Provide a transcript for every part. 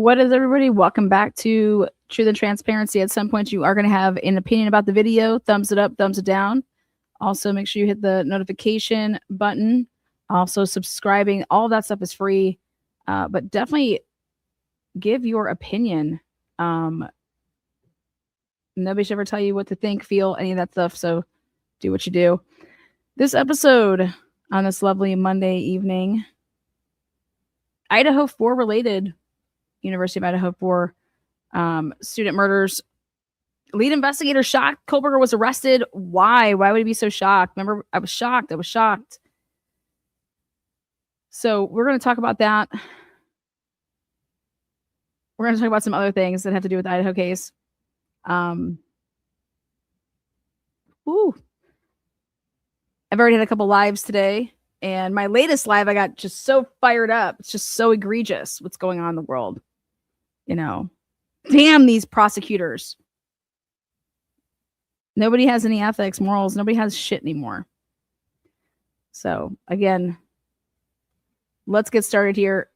What is everybody? Welcome back to Truth and Transparency. At some point, you are going to have an opinion about the video. Thumbs it up, thumbs it down. Also, make sure you hit the notification button. Also, subscribing. All of that stuff is free. But definitely give your opinion. Nobody should ever tell you what to think, feel, any of that stuff. So do what you do. This episode on this lovely Monday evening, Idaho4 related, University of Idaho4 student murders. Lead investigator shocked Kohberger was arrested. Why? Why would he be so shocked? Remember, I was shocked. So we're going to talk about that. We're going to talk about some other things that have to do with the Idaho case. I've already had a couple lives today, and my latest live, I got just so fired up. It's just so egregious what's going on in the world. Damn these prosecutors. Nobody has any ethics, morals. Nobody has shit anymore. So again, let's get started here.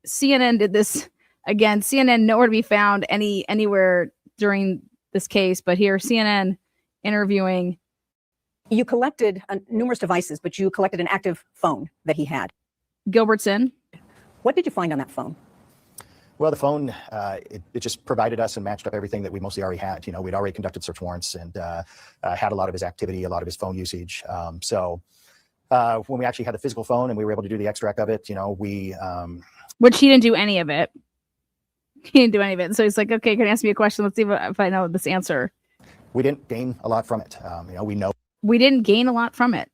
CNN did this again. CNN nowhere to be found anywhere during this case, but here CNN interviewing. You collected numerous devices, but you collected an active phone that he had. Gilbertson. What did you find on that phone? Well, the phone, it just provided us and matched up everything that we mostly already had. We'd already conducted search warrants and had a lot of his activity, a lot of his phone usage. So when we actually had the physical phone and we were able to do the extract of it, Which he didn't do any of it. He didn't do any of it. So he's like, okay, can you ask me a question? Let's see if I know this answer. We didn't gain a lot from it. We know. We didn't gain a lot from it.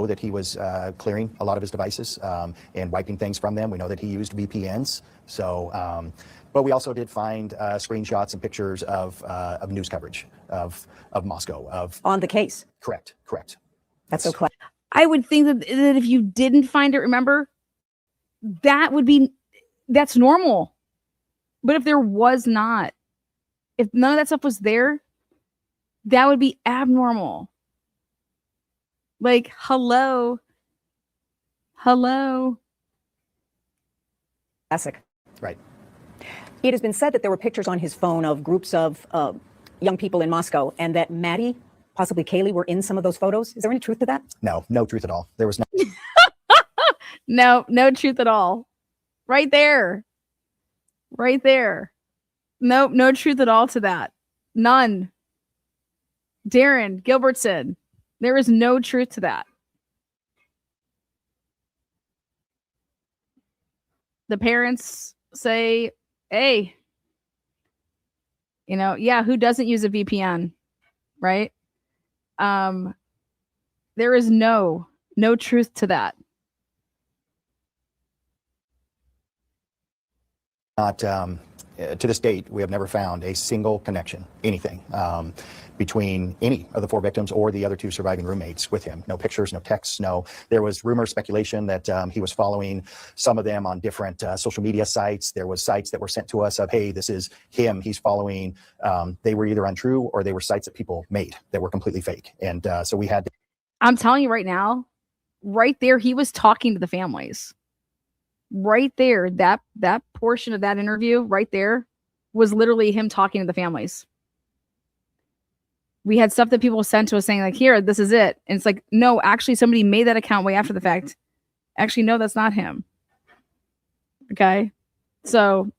That he was clearing a lot of his devices and wiping things from them. We know that he used VPNs. So, but we also did find screenshots and pictures of news coverage of Moscow. On the case? Correct. That's so clear. I would think that if you didn't find it, remember, that's normal. But if there was not, if none of that stuff was there, that would be abnormal. Like, hello. Classic. Right. It has been said that there were pictures on his phone of groups of young people in Moscow, and that Maddie, possibly Kaylee, were in some of those photos. Is there any truth to that? No truth at all. There was no truth at all. Right there. No truth at all to that. None. Darren Gilbertson. There is no truth to that. The parents say, hey, who doesn't use a VPN, right? There is no truth to that. Not to this date, we have never found a single connection, anything, between any of the four victims or the other two surviving roommates with him. No pictures, no texts, there was rumor, speculation that he was following some of them on different social media sites. There was sites that were sent to us of, hey, this is him, he's following. They were either untrue or they were sites that people made that were completely fake. And so we had to. I'm telling you right now, right there, he was talking to the families. Right there, that portion of that interview right there was literally him talking to the families. We had stuff that people sent to us saying like, here, this is it. And it's like, no, actually somebody made that account way after the fact. Actually, no, that's not him. Okay. So.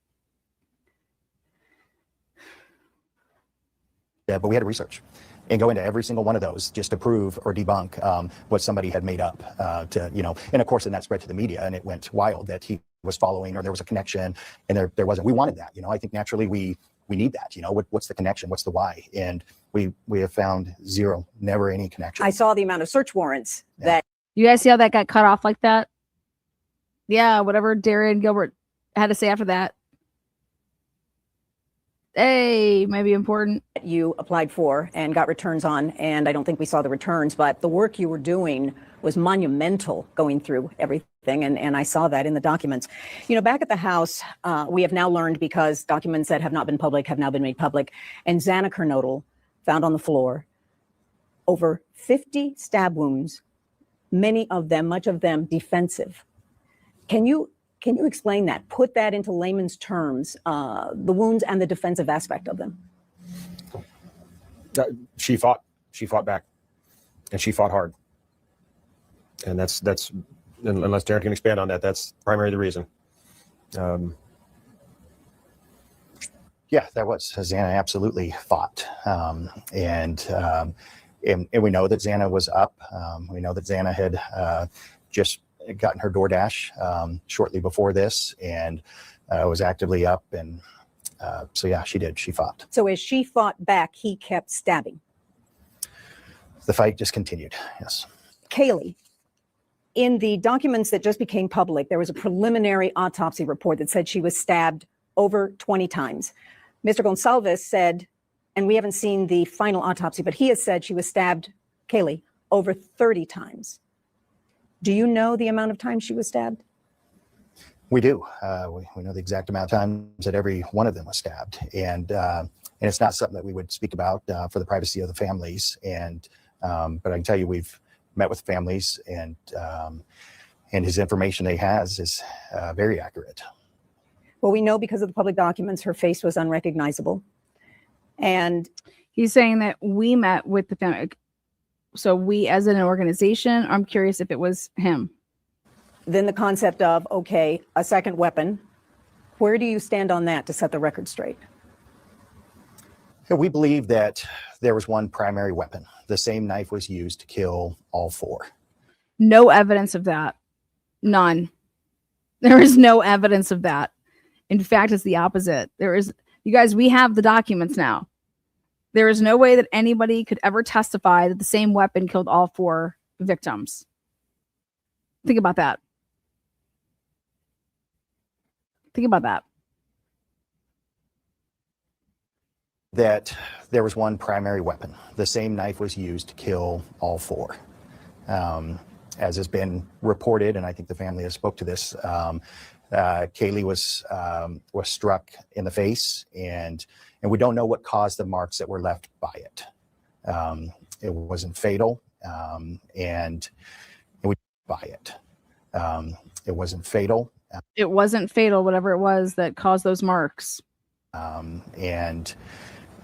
Yeah, but we had to research and go into every single one of those just to prove or debunk what somebody had made up and of course, then that spread to the media and it went wild that he was following or there was a connection and there wasn't. We wanted that, I think naturally we need that, what's the connection? What's the why? And we have found zero, never any connection. I saw the amount of search warrants that. You guys see how that got cut off like that? Yeah, whatever Darren Gilbert had to say after that. Hey, might be important. You applied for and got returns on, and I don't think we saw the returns, but the work you were doing was monumental going through everything, and I saw that in the documents. Back at the house, we have now learned, because documents that have not been public have now been made public, and Xanakernodal found on the floor over 50 stab wounds, much of them defensive. Can you explain that? Put that into layman's terms, the wounds and the defensive aspect of them. She fought back, and she fought hard. And that's unless Darren can expand on that, that's primarily the reason. Yeah, that was Xana absolutely fought, and we know that Xana was up. We know that Xana had just gotten her DoorDash shortly before this, and was actively up, and so yeah, she did. She fought. So as she fought back, he kept stabbing. The fight just continued. Yes. Kaylee, in the documents that just became public, there was a preliminary autopsy report that said she was stabbed over 20 times. Mr. Gonsalves said, and we haven't seen the final autopsy, but he has said she was stabbed, Kaylee, over 30 times. Do you know the amount of times she was stabbed? We do. We know the exact amount of times that every one of them was stabbed, and it's not something that we would speak about for the privacy of the families. And but I can tell you, we've met with families, and his information that he has is very accurate. Well, we know because of the public documents, her face was unrecognizable. And he's saying that we met with the family. So we as an organization, I'm curious if it was him. Then the concept of, okay, a second weapon. Where do you stand on that to set the record straight? We believe that there was one primary weapon. The same knife was used to kill all four. No evidence of that. None. There is no evidence of that. In fact, it's the opposite. There is, you guys, we have the documents now. There is no way that anybody could ever testify that the same weapon killed all four victims. Think about that. Think about that. That there was one primary weapon. The same knife was used to kill all four. As has been reported, and I think the family has spoke to this, Kaylee was struck in the face, and we don't know what caused the marks that were left by it. It wasn't fatal, and we by it. It wasn't fatal. It wasn't fatal, whatever it was that caused those marks. And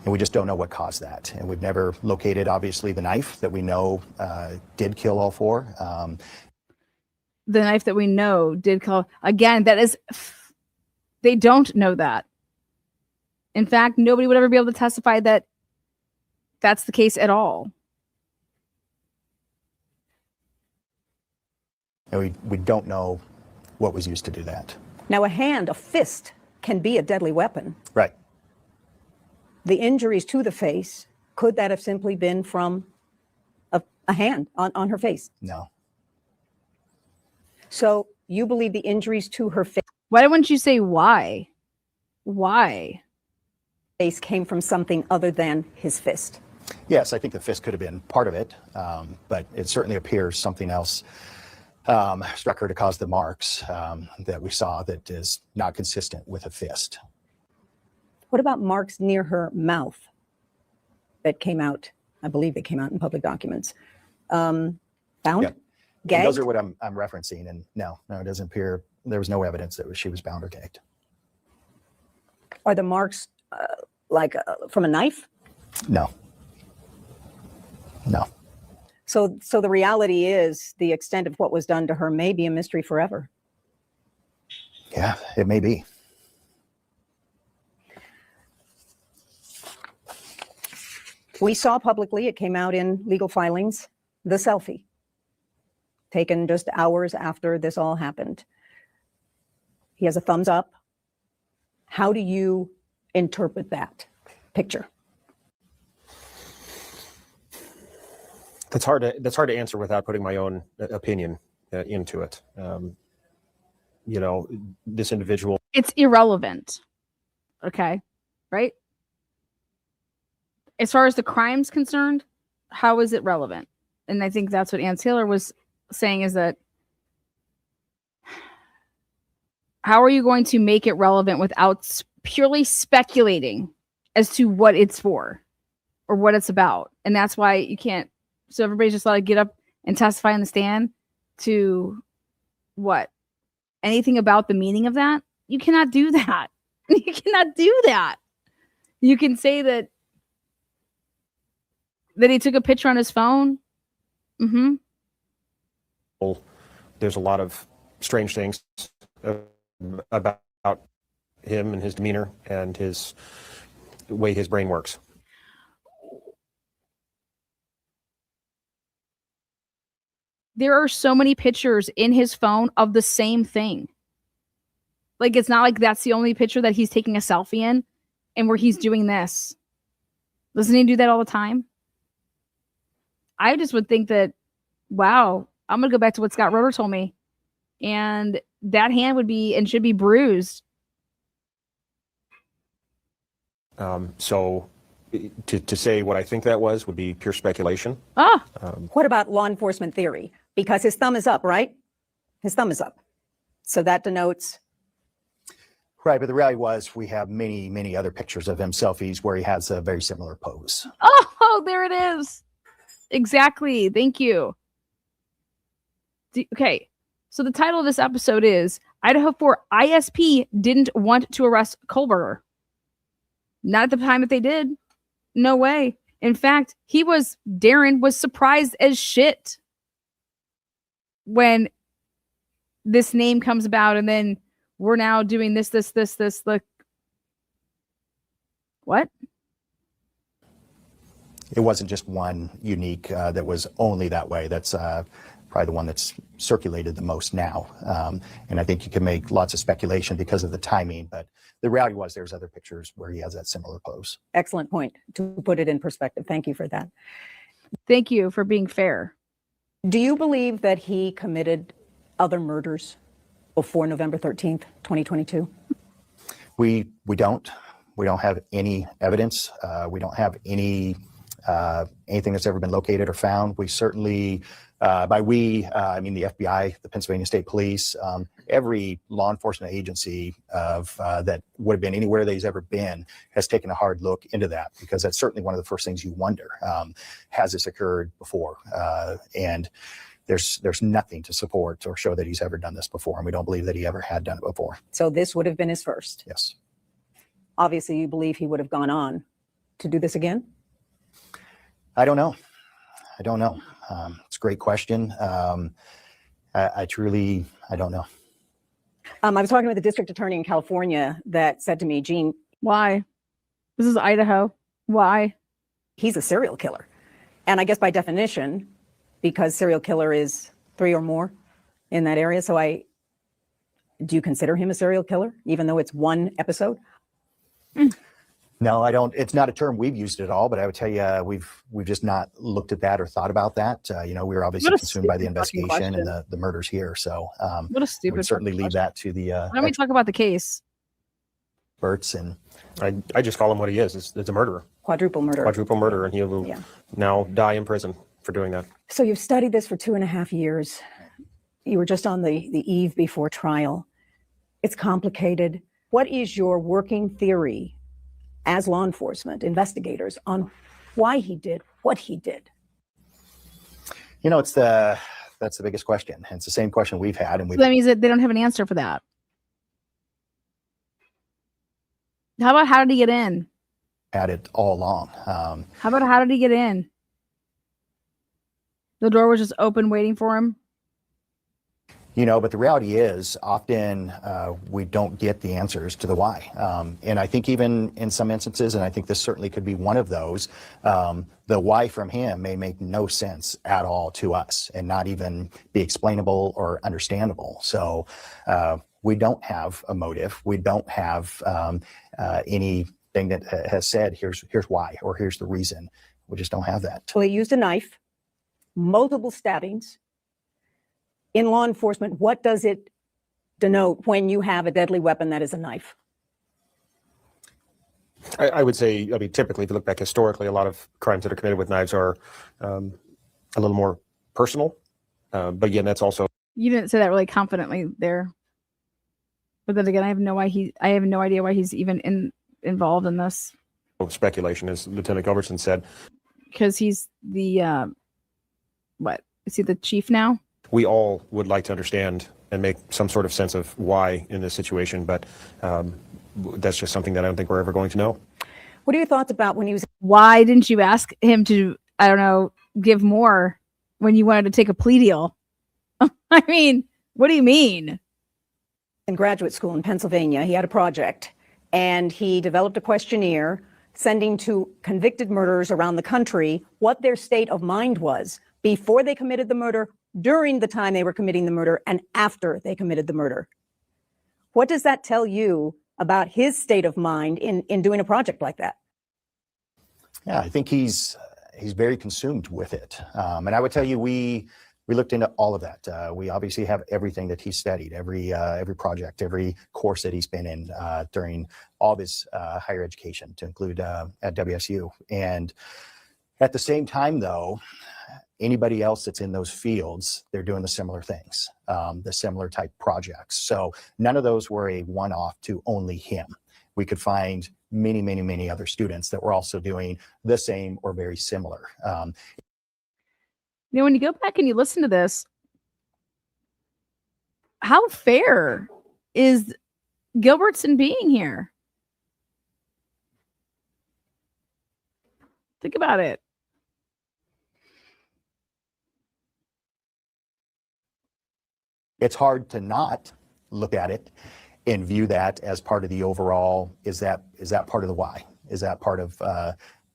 we just don't know what caused that. And we've never located, obviously, the knife that we know did kill all four. The knife that we know did kill. Again, that is, they don't know that. In fact, nobody would ever be able to testify that that's the case at all. And we don't know what was used to do that. Now, a fist can be a deadly weapon. Right. The injuries to the face, could that have simply been from a hand on her face? No. So you believe the injuries to her face? Why wouldn't you say why? Why? Face came from something other than his fist. Yes, I think the fist could have been part of it, but it certainly appears something else struck her to cause the marks that we saw that is not consistent with a fist. What about marks near her mouth that came out? I believe they came out in public documents. Bound? Yep. Gagged? Those are what I'm referencing, and no, it doesn't appear, there was no evidence that she was bound or gagged. Are the marks from a knife? No. No. So the reality is the extent of what was done to her may be a mystery forever. Yeah, it may be. We saw publicly, it came out in legal filings, the selfie taken just hours after this all happened. He has a thumbs up. How do you interpret that picture? That's hard to answer without putting my own opinion into it. You know, this individual. It's irrelevant. Okay. Right? As far as the crime's concerned, how is it relevant? And I think that's what Ann Taylor was saying, is that how are you going to make it relevant without purely speculating as to what it's for or what it's about? And that's why you can't. So everybody's just allowed to get up and testify in the stand to what? anything about the meaning of that, you cannot do that. You cannot do that. You can say that he took a picture on his phone. Mm-hmm. There's a lot of strange things about him and his demeanor and the way his brain works. There are so many pictures in his phone of the same thing. Like, it's not like that's the only picture that he's taking a selfie in and where he's doing this. Doesn't he do that all the time? I just would think that, wow, I'm going to go back to what Scott Roeder told me. And that hand would be and should be bruised. So to say what I think that was would be pure speculation. What about law enforcement theory? Because his thumb is up, right? His thumb is up. So that denotes. Right, but the reality was we have many, many other pictures of him, selfies, where he has a very similar pose. Oh, there it is. Exactly. Thank you. Okay. So the title of this episode is Idaho4 ISP didn't want to arrest Kohberger. Not at the time that they did. No way. In fact, Darren was surprised as shit when this name comes about, and then we're now doing this. Look. What? It wasn't just one unique that was only that way. That's probably the one that's circulated the most now. And I think you can make lots of speculation because of the timing, but the reality was there's other pictures where he has that similar pose. Excellent point to put it in perspective. Thank you for that. Thank you for being fair. Do you believe that he committed other murders before November 13th, 2022? We don't. We don't have any evidence. We don't have anything that's ever been located or found. We certainly, by we, I mean the FBI, the Pennsylvania State Police, every law enforcement agency that would have been anywhere that he's ever been has taken a hard look into that, because that's certainly one of the first things you wonder. Has this occurred before? And there's nothing to support or show that he's ever done this before, and we don't believe that he ever had done it before. So this would have been his first. Yes. Obviously, you believe he would have gone on to do this again? I don't know. It's a great question. I don't know. I was talking with the district attorney in California that said to me, Gene, Why? This is Idaho. Why? He's a serial killer. And I guess by definition, because serial killer is 3 or more in that area. So do you consider him a serial killer, even though it's one episode? No, I don't. It's not a term we've used at all, but I would tell you, we've just not looked at that or thought about that. We were obviously consumed by the investigation and the murders here. So what a stupid. we'd certainly leave that to the Why don't we talk about the case? experts. And I just call him what he is. It's a murderer. Quadruple murder. And he will now die in prison for doing that. So you've studied this for 2.5 years. You were just on the eve before trial. It's complicated. What is your working theory as law enforcement investigators on why he did what he did? that's the biggest question. And it's the same question we've had. And that means that they don't have an answer for that. How about how did he get in? had it all along. How about how did he get in? The door was just open waiting for him. But the reality is often we don't get the answers to the why. And I think even in some instances, and I think this certainly could be one of those, the why from him may make no sense at all to us and not even be explainable or understandable. So we don't have a motive. We don't have anything that has said, here's why, or here's the reason. We just don't have that. Well, he used a knife, multiple stabbings. In law enforcement, what does it denote when you have a deadly weapon that is a knife? I would say, typically, if you look back historically, a lot of crimes that are committed with knives are a little more personal. But again, that's also. You didn't say that really confidently there. But then again, I have no idea why he's even involved in this. Speculation, as Lieutenant Gilbertson said. Because he's the what? Is he the chief now? We all would like to understand and make some sort of sense of why in this situation. But that's just something that I don't think we're ever going to know. What are your thoughts about when he was Why didn't you ask him to, I don't know, give more when you wanted to take a plea deal? I mean, what do you mean? in graduate school in Pennsylvania? He had a project and he developed a questionnaire sending to convicted murderers around the country what their state of mind was before they committed the murder, during the time they were committing the murder, and after they committed the murder. What does that tell you about his state of mind in doing a project like that? Yeah, I think he's very consumed with it. And I would tell you, we looked into all of that. We obviously have everything that he studied, every project, every course that he's been in during all of his higher education, to include at WSU. And at the same time, though, anybody else that's in those fields, they're doing the similar things, the similar type projects. So none of those were a one-off to only him. We could find many, many, many other students that were also doing the same or very similar. When you go back and you listen to this, how fair is Gilbertson being here? Think about it. It's hard to not look at it and view that as part of the overall, is that part of the why? Is that part of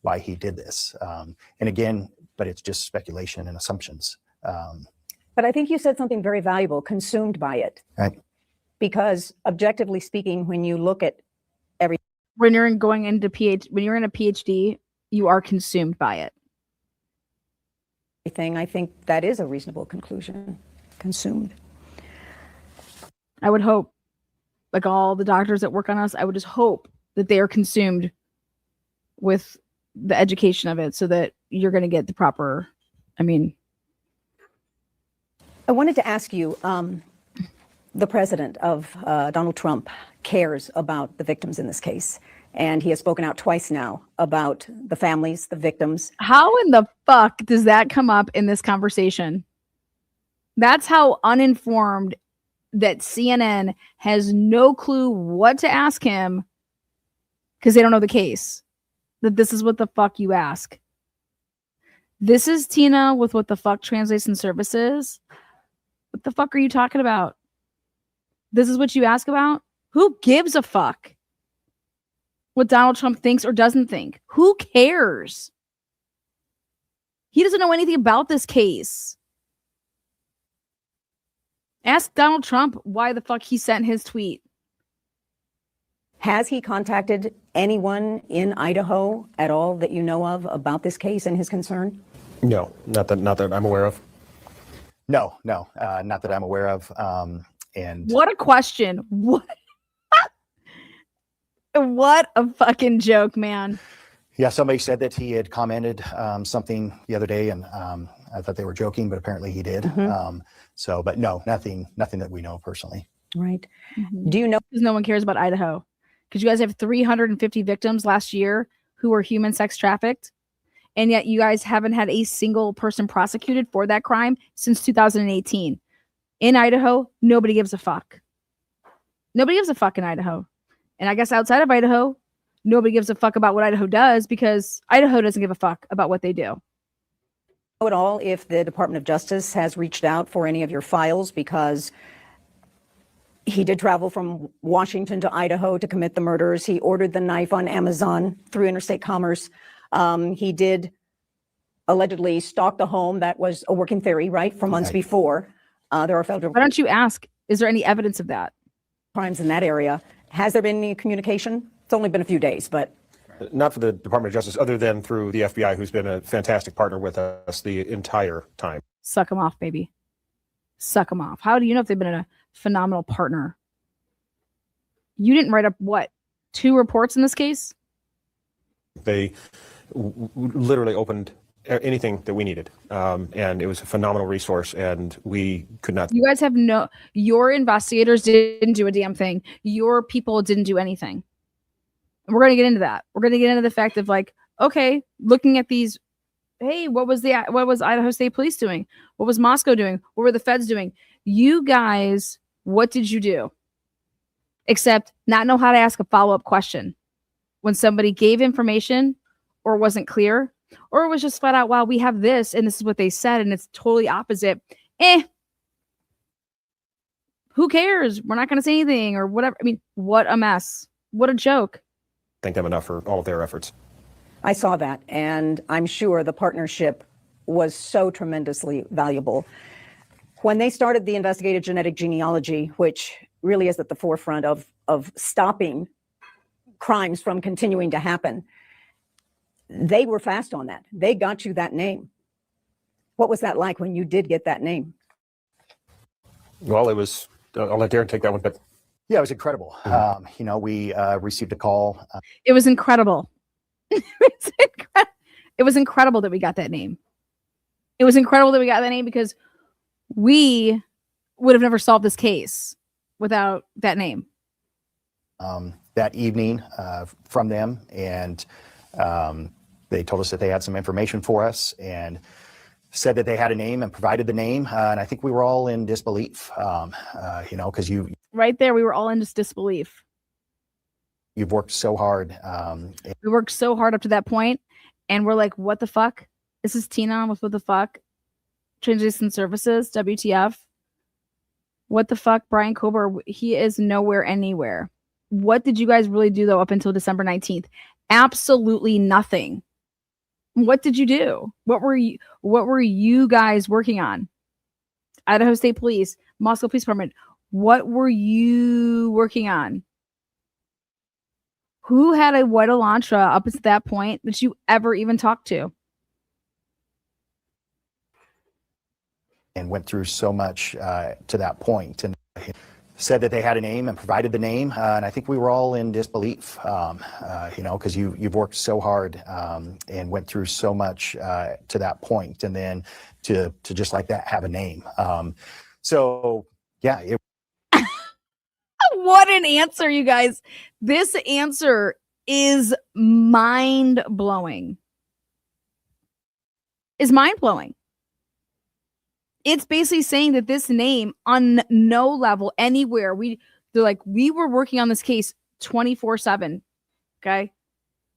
why he did this? And again, but it's just speculation and assumptions. But I think you said something very valuable, consumed by it. Right. Because objectively speaking, when you look at When you're going into when you're in a PhD, you are consumed by it. everything, I think that is a reasonable conclusion. Consumed. I would hope, like all the doctors that work on us, I would just hope that they are consumed with the education of it so that you're going to get the proper, I wanted to ask you, the president of Donald Trump cares about the victims in this case. And he has spoken out twice now about the families, the victims. how in the fuck does that come up in this conversation? That's how uninformed that CNN has no clue what to ask him because they don't know the case. That this is what the fuck you ask. This is Tina with What the Fuck Translation Services. What the fuck are you talking about? This is what you ask about? Who gives a fuck what Donald Trump thinks or doesn't think? Who cares? He doesn't know anything about this case. Ask Donald Trump why the fuck he sent his tweet. Has he contacted anyone in Idaho at all that you know of about this case and his concern? No, not that I'm aware of. No, not that I'm aware of. And What a question. What? What a fucking joke, man. yeah, somebody said that he had commented something the other day, and I thought they were joking, but apparently he did. But no, nothing that we know personally. Right. Do you know? Because no one cares about Idaho. Because you guys have 350 victims last year who were human sex trafficked. And yet you guys haven't had a single person prosecuted for that crime since 2018. In Idaho, nobody gives a fuck. Nobody gives a fuck in Idaho. And I guess outside of Idaho, nobody gives a fuck about what Idaho does because Idaho doesn't give a fuck about what they do. At all if the Department of Justice has reached out for any of your files, because he did travel from Washington to Idaho to commit the murders. He ordered the knife on Amazon through interstate commerce. He did allegedly stalk the home. That was a working theory, right, for months before. There are federal Why don't you ask, is there any evidence of that? crimes in that area. Has there been any communication? It's only been a few days, but Not for the Department of Justice, other than through the FBI, who's been a fantastic partner with us the entire time. Suck them off, baby. Suck them off. How do you know if they've been a phenomenal partner? You didn't write up, what, 2 reports in this case? They literally opened anything that we needed. And it was a phenomenal resource, and we could not. You guys have your investigators didn't do a damn thing. Your people didn't do anything. And we're going to get into that. We're going to get into the fact of like, okay, looking at these, hey, what was Idaho State Police doing? What was Moscow doing? What were the feds doing? You guys What did you do? Except not know how to ask a follow-up question when somebody gave information or wasn't clear, or it was just flat out, wow, we have this and this is what they said and it's totally opposite. Who cares? We're not going to say anything or whatever. I mean, what a mess. What a joke. Thank them enough for all of their efforts. I saw that, and I'm sure the partnership was so tremendously valuable. When they started the investigative genetic genealogy, which really is at the forefront of stopping crimes from continuing to happen, they were fast on that. They got you that name. What was that like when you did get that name? Well, it was, I'll let Darren take that one, but Yeah, it was incredible. You know, we received a call. It was incredible. It was incredible that we got that name. It was incredible that we got that name because we would have never solved this case without that name. That evening from them, and they told us that they had some information for us and said that they had a name and provided the name. And I think we were all in disbelief, you know, because Right there, we were all in just disbelief. you've worked so hard. We worked so hard up to that point, and we're like, what the fuck? This is Tina with what the fuck? Transition Services, WTF. What the fuck? Brian Kohberger, he is nowhere anywhere. What did you guys really do, though, up until December 19th? Absolutely nothing. What did you do? What were you guys working on? Idaho State Police, Moscow Police Department. What were you working on? Who had a white Elantra up to that point that you ever even talked to? And went through so much to that point, and said that they had a name and provided the name. And I think we were all in disbelief, you know, because you've worked so hard and went through so much to that point, and then to just like that have a name. So yeah. What an answer, you guys. This answer is mind-blowing. It's basically saying that this name on no level anywhere, they're like, we were working on this case 24/7. Okay.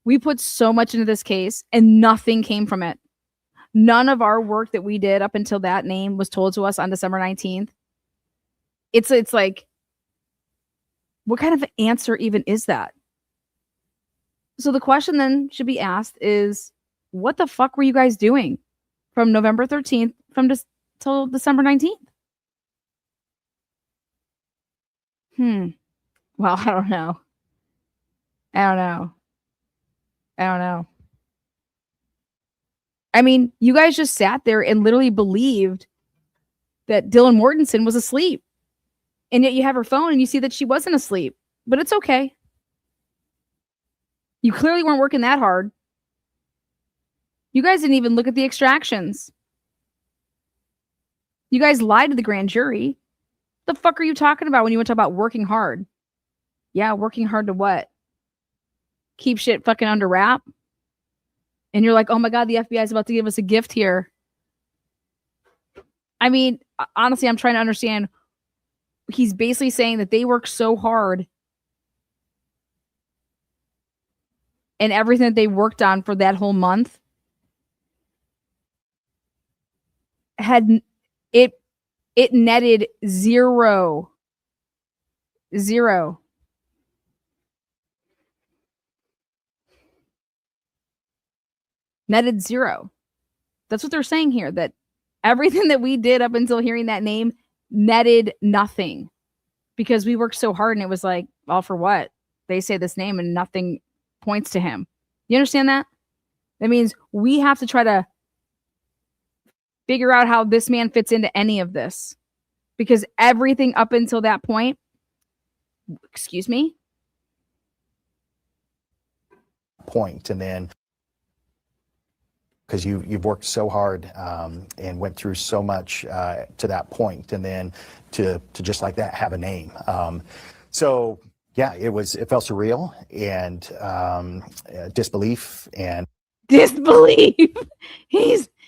We put so much into this case and nothing came from it. None of our work that we did up until that name was told to us on December 19th. It's like, what kind of answer even is that? So the question then should be asked is, what the fuck were you guys doing from November 13th till December 19th? Well, I don't know. I mean, you guys just sat there and literally believed that Dylan Mortensen was asleep. And yet you have her phone and you see that she wasn't asleep. But it's okay. You clearly weren't working that hard. You guys didn't even look at the extractions. You guys lied to the grand jury. The fuck are you talking about when you want to talk about working hard? Yeah, working hard to what? Keep shit fucking under wrap? And you're like, oh my God, the FBI is about to give us a gift here. I mean, honestly, I'm trying to understand. He's basically saying that they worked so hard and everything that they worked on for that whole month had it netted zero. Netted zero. That's what they're saying here, that everything that we did up until hearing that name netted nothing because we worked so hard and it was like, all for what? They say this name and nothing points to him. You understand that? That means we have to try to figure out how this man fits into any of this because everything up until that point, excuse me? Point, and then because you've worked so hard and went through so much to that point, and then to just like that have a name. So yeah, it felt surreal and disbelief.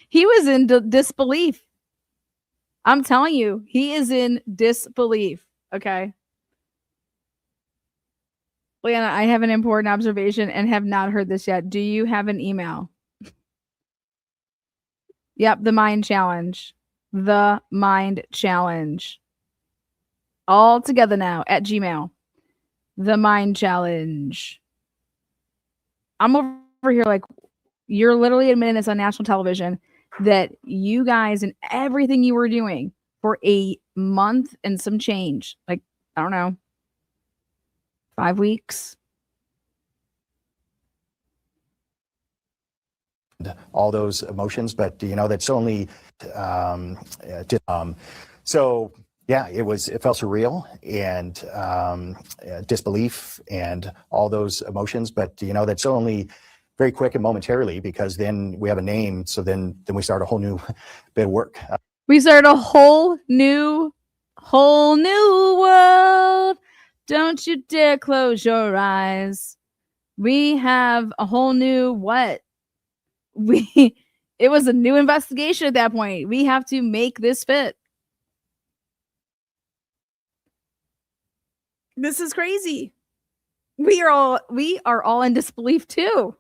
He was in disbelief. I'm telling you, he is in disbelief. Okay. Leanna, I have an important observation and have not heard this yet. Do you have an email? Yep, the mind challenge. The mind challenge. All together now at Gmail. The mind challenge. I'm over here like, you're literally admitting this on national television that you guys and everything you were doing for a month and some change, like, I don't know, 5 weeks. All those emotions, but that's only so yeah, it felt surreal and disbelief and all those emotions, but that's only very quick and momentarily, because then we have a name, so then we start a whole new bit of work. We start a whole new world. Don't you dare close your eyes. We have a whole new what? It was a new investigation at that point. We have to make this fit. This is crazy. We are all in disbelief too.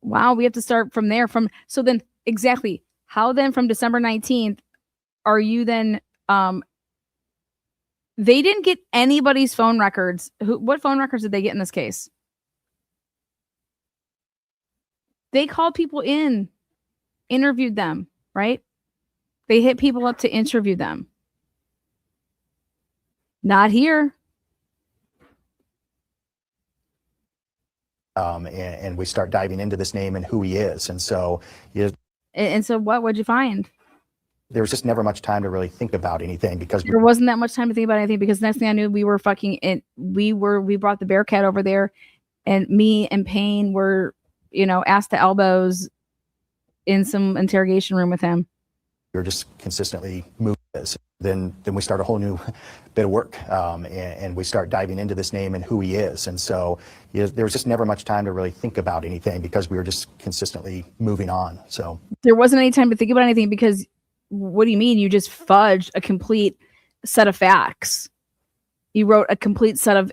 Wow, we have to start from there. So then exactly how then from December 19th are you then they didn't get anybody's phone records. What phone records did they get in this case? They called people in, interviewed them, right? They hit people up to interview them. Not here. And we start diving into this name and who he is. And so what would you find? There was just never much time to really think about anything, because there wasn't that much time to think about anything, because next thing I knew, we were fucking in. We brought the Bearcat over there, and me and Payne were, ass to elbows in some interrogation room with him. We were just consistently moving this. Then we start a whole new bit of work, and we start diving into this name and who he is. And so there was just never much time to really think about anything, because we were just consistently moving on. So there wasn't any time to think about anything, because what do you mean? You just fudged a complete set of facts. You wrote a complete set of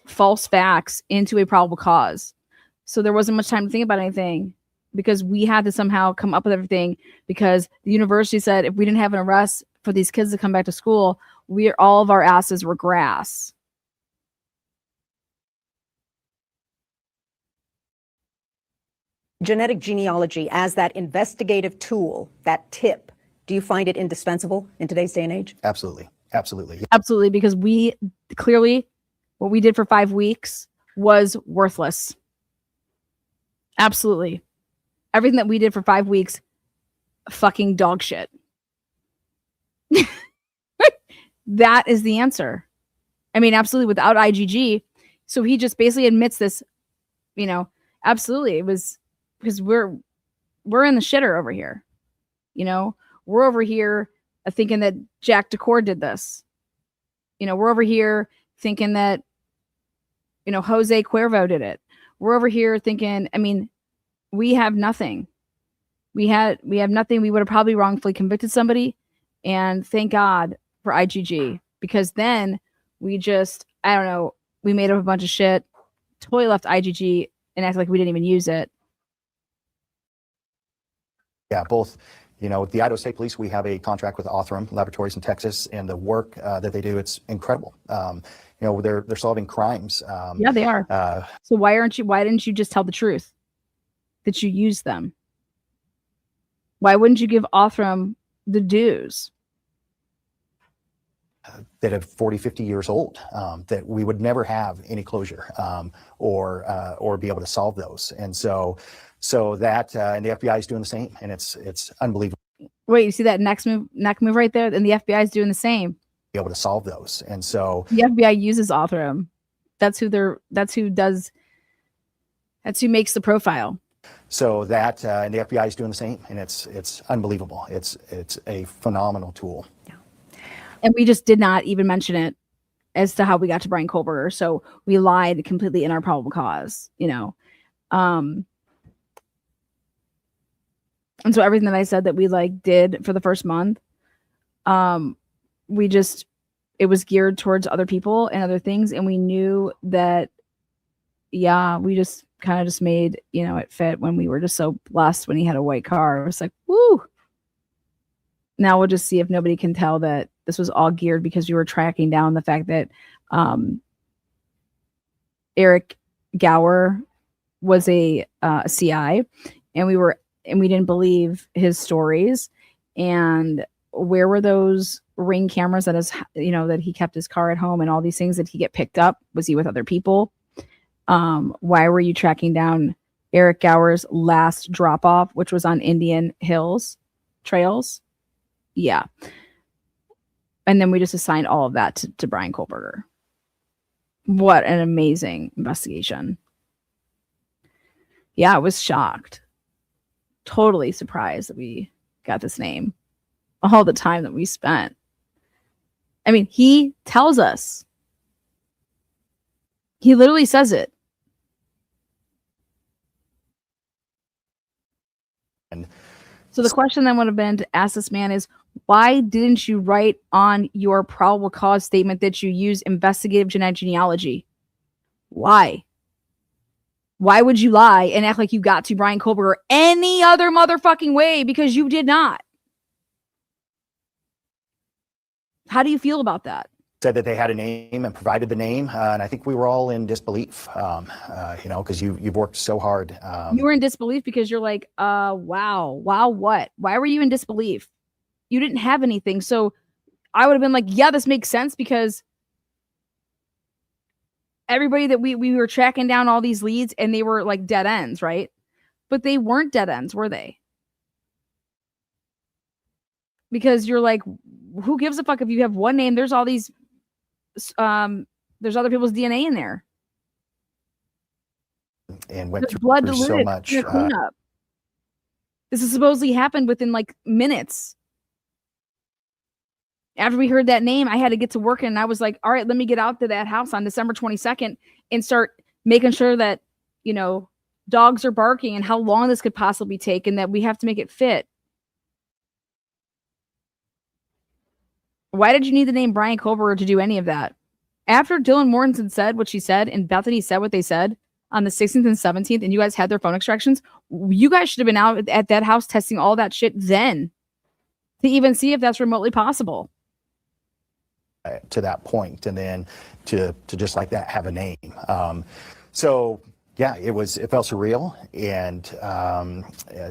false facts into a probable cause. So there wasn't much time to think about anything, because we had to somehow come up with everything, because the university said if we didn't have an arrest for these kids to come back to school, all of our asses were grass. Genetic genealogy as that investigative tool, that tip, do you find it indispensable in today's day and age? Absolutely. Absolutely. Absolutely, because we clearly, what we did for 5 weeks was worthless. Absolutely. Everything that we did for 5 weeks, fucking dog shit. That is the answer. I mean, absolutely, without IGG. So he just basically admits this, absolutely. It was because we're in the shitter over here. We're over here thinking that Jack DeCour did this. We're over here thinking that, Jose Cuervo did it. We're over here thinking, we have nothing. We have nothing. We would have probably wrongfully convicted somebody. And thank God for IGG, because then we just, I don't know, we made up a bunch of shit, totally left IGG and acted like we didn't even use it. Yeah, both. The Idaho State Police, we have a contract with Othram Laboratories in Texas, and the work that they do, it's incredible. They're solving crimes. Yeah, they are. So why didn't you just tell the truth that you used them? Why wouldn't you give Othram the dues? That are 40, 50 years old, that we would never have any closure or be able to solve those. And so that and the FBI is doing the same, and it's unbelievable. Wait, you see that neck move right there? And the FBI is doing the same. Be able to solve those. And so the FBI uses Othram. That's who makes the profile. So that and the FBI is doing the same, and it's unbelievable. It's a phenomenal tool. Yeah. And we just did not even mention it as to how we got to Brian Kohberger. So we lied completely in our probable cause, And so everything that I said that we did for the first month, it was geared towards other people and other things. And we knew that, yeah, we just kind of just made, it fit when we were just so blessed when he had a white car. It was like, woo. Now we'll just see if nobody can tell that this was all geared because you were tracking down the fact that Eric Gower was a CI, and we didn't believe his stories. And where were those Ring cameras that that he kept his car at home and all these things? Did he get picked up? Was he with other people? Why were you tracking down Eric Gower's last drop off, which was on Indian Hills trails? Yeah. And then we just assigned all of that to Brian Kohberger. What an amazing investigation. Yeah, I was shocked. Totally surprised that we got this name. All the time that we spent. I mean, he tells us. He literally says it. So the question then would have been to ask this man is, why didn't you write on your probable cause statement that you use investigative genealogy? Why? Why would you lie and act like you got to Brian Kohberger any other motherfucking way? Because you did not. How do you feel about that? Said that they had a name and provided the name, and I think we were all in disbelief, because you've worked so hard. You were in disbelief because you're like, wow, what? Why were you in disbelief? You didn't have anything. So I would have been like, yeah, this makes sense because everybody that we were tracking down all these leads and they were like dead ends, right? But they weren't dead ends, were they? Because you're like, who gives a fuck if you have one name? There's all these, there's other people's DNA in there. And went through blood so much. Cleanup. This has supposedly happened within like minutes. After we heard that name, I had to get to work, and I was like, all right, let me get out to that house on December 22nd and start making sure that, dogs are barking and how long this could possibly take and that we have to make it fit. Why did you need the name Brian Kohberger to do any of that? After Dylan Mortensen said what she said and Bethany said what they said on the 16th and 17th, and you guys had their phone extractions, you guys should have been out at that house testing all that shit then to even see if that's remotely possible. To that point, and then to just like that have a name. So yeah, it felt surreal and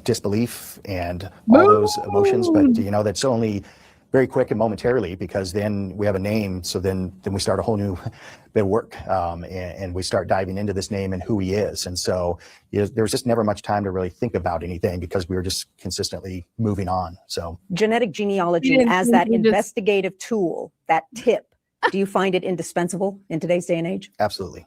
disbelief and all those emotions, but that's only very quick and momentarily, because then we have a name. So then we start a whole new bit of work, and we start diving into this name and who he is. And so there was just never much time to really think about anything because we were just consistently moving on. So genetic genealogy as that investigative tool, that tip, do you find it indispensable in today's day and age? Absolutely.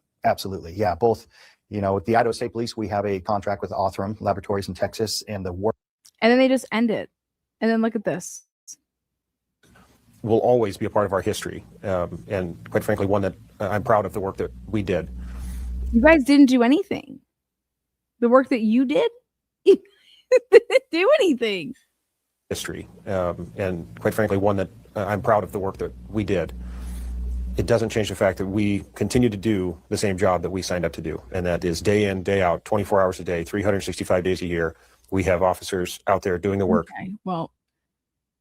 Yeah, both, with the Idaho State Police, we have a contract with Othram Laboratories in Texas, and the work. And then they just end it. And then look at this. Will always be a part of our history, and quite frankly, one that I'm proud of the work that we did. You guys didn't do anything. The work that you did, you didn't do anything. History, and quite frankly, one that I'm proud of the work that we did. It doesn't change the fact that we continue to do the same job that we signed up to do, and that is day in, day out, 24 hours a day, 365 days a year. We have officers out there doing the work. Okay, well,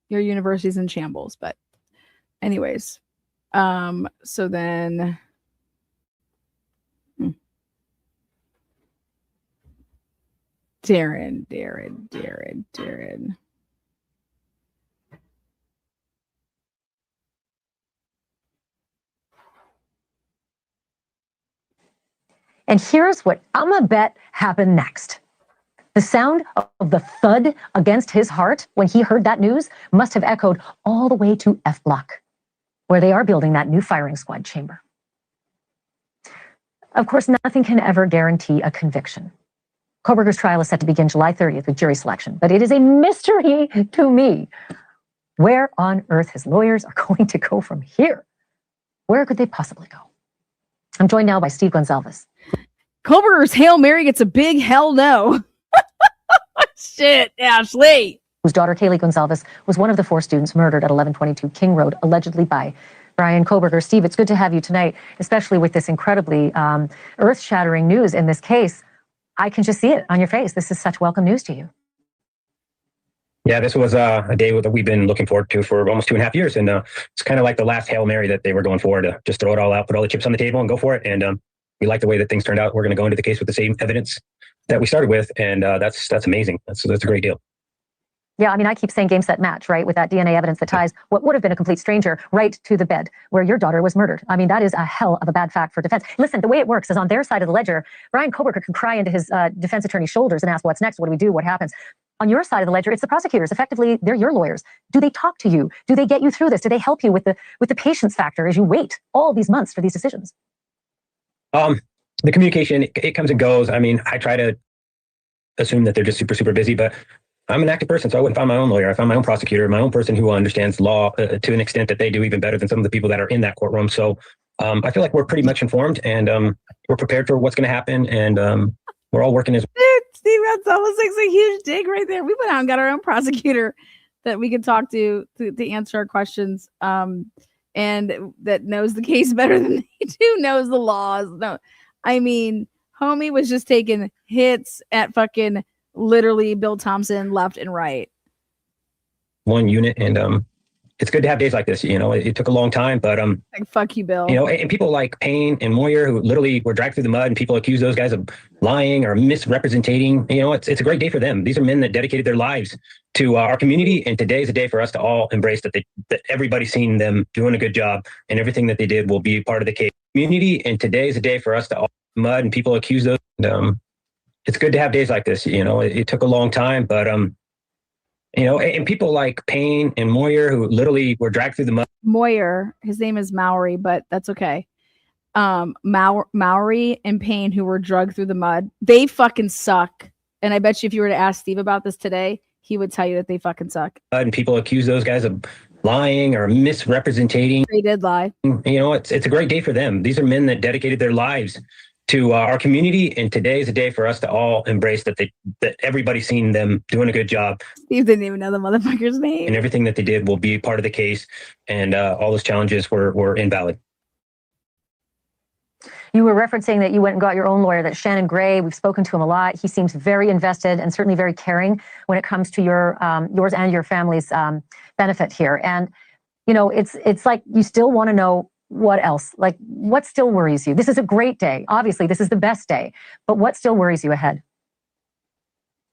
your university's in shambles, but anyways, so then Darren. And here's what I'ma bet happened next. The sound of the thud against his heart when he heard that news must have echoed all the way to F Block, where they are building that new firing squad chamber. Of course, nothing can ever guarantee a conviction. Kohberger's trial is set to begin July 30th with jury selection, but it is a mystery to me where on earth his lawyers are going to go from here. Where could they possibly go? I'm joined now by Steve Gonzalez. Kohberger's Hail Mary gets a big hell no. Shit, Ashley. whose daughter Kaylee Gonzalez was one of the 4 students murdered at 1122 King Road, allegedly by Brian Kohberger. Steve, it's good to have you tonight, especially with this incredibly earth-shattering news in this case. I can just see it on your face. This is such welcome news to you. Yeah, this was a day that we've been looking forward to for almost 2.5 years. And it's kind of like the last Hail Mary that they were going for, to just throw it all out, put all the chips on the table and go for it. And we like the way that things turned out. We're going to go into the case with the same evidence that we started with. And that's amazing. That's a great deal. Yeah, I mean, I keep saying game, set, match, right? With that DNA evidence that ties what would have been a complete stranger right to the bed where your daughter was murdered. I mean, that is a hell of a bad fact for defense. Listen, the way it works is on their side of the ledger, Brian Kohberger can cry into his defense attorney's shoulders and ask, what's next? What do we do? What happens? On your side of the ledger, it's the prosecutors. Effectively, they're your lawyers. Do they talk to you? Do they get you through this? Do they help you with the patience factor as you wait all these months for these decisions? The communication, it comes and goes. I mean, I try to assume that they're just super, super busy, but I'm an active person, so I wouldn't find my own lawyer. I find my own prosecutor, my own person who understands law to an extent that they do even better than some of the people that are in that courtroom. So I feel like we're pretty much informed, and we're prepared for what's going to happen, and we're all working as. Dude, Steve, that's almost like a huge dig right there. We went out and got our own prosecutor that we could talk to answer our questions, and that knows the case better than they do, knows the laws. No, I mean, homie was just taking hits at fucking literally Bill Thompson left and right. One unit, and it's good to have days like this. You know, it took a long time, but like, fuck you, Bill. You know, and people like Payne and Moyer, who literally were dragged through the mud, and people accuse those guys of lying or misrepresenting. You know, it's a great day for them. These are men that dedicated their lives to our community, and today is a day for us to all embrace that everybody's seen them doing a good job, and everything that they did will be part of the case. Community, and today is a day for us to all mud, and people accuse those. And, it's good to have days like this. You know, it took a long time, but you know, and people like Payne and Moyer, who literally were dragged through the mud. Moyer, his name is Mowry, but that's okay. Mowry and Payne, who were drugged through the mud, they fucking suck. And I bet you if you were to ask Steve about this today, he would tell you that they fucking suck. And people accuse those guys of lying or misrepresenting. They did lie. You know, it's a great day for them. These are men that dedicated their lives to our community, and today is a day for us to all embrace that everybody's seen them doing a good job. Steve didn't even know the motherfucker's name. And everything that they did will be part of the case, and all those challenges were invalid. You were referencing that you went and got your own lawyer, that Shannon Gray. We've spoken to him a lot. He seems very invested and certainly very caring when it comes to yours and your family's benefit here. And, you know, it's like you still want to know what else? Like, what still worries you? This is a great day. Obviously, this is the best day. But what still worries you ahead?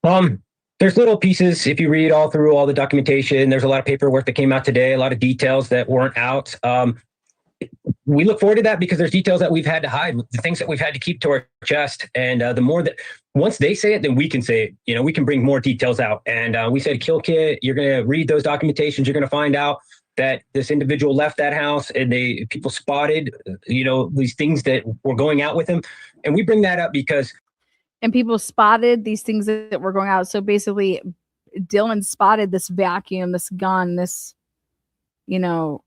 There's little pieces. If you read all through all the documentation, there's a lot of paperwork that came out today, a lot of details that weren't out. We look forward to that because there's details that we've had to hide, the things that we've had to keep to our chest. And the more that once they say it, then we can say it. You know, we can bring more details out. And we said, Kill Kit, you're going to read those documentations. You're going to find out that this individual left that house, and people spotted, you know, these things that were going out with him. And we bring that up because. And people spotted these things that were going out. So basically, Dylan spotted this vacuum, this gun, this, you know,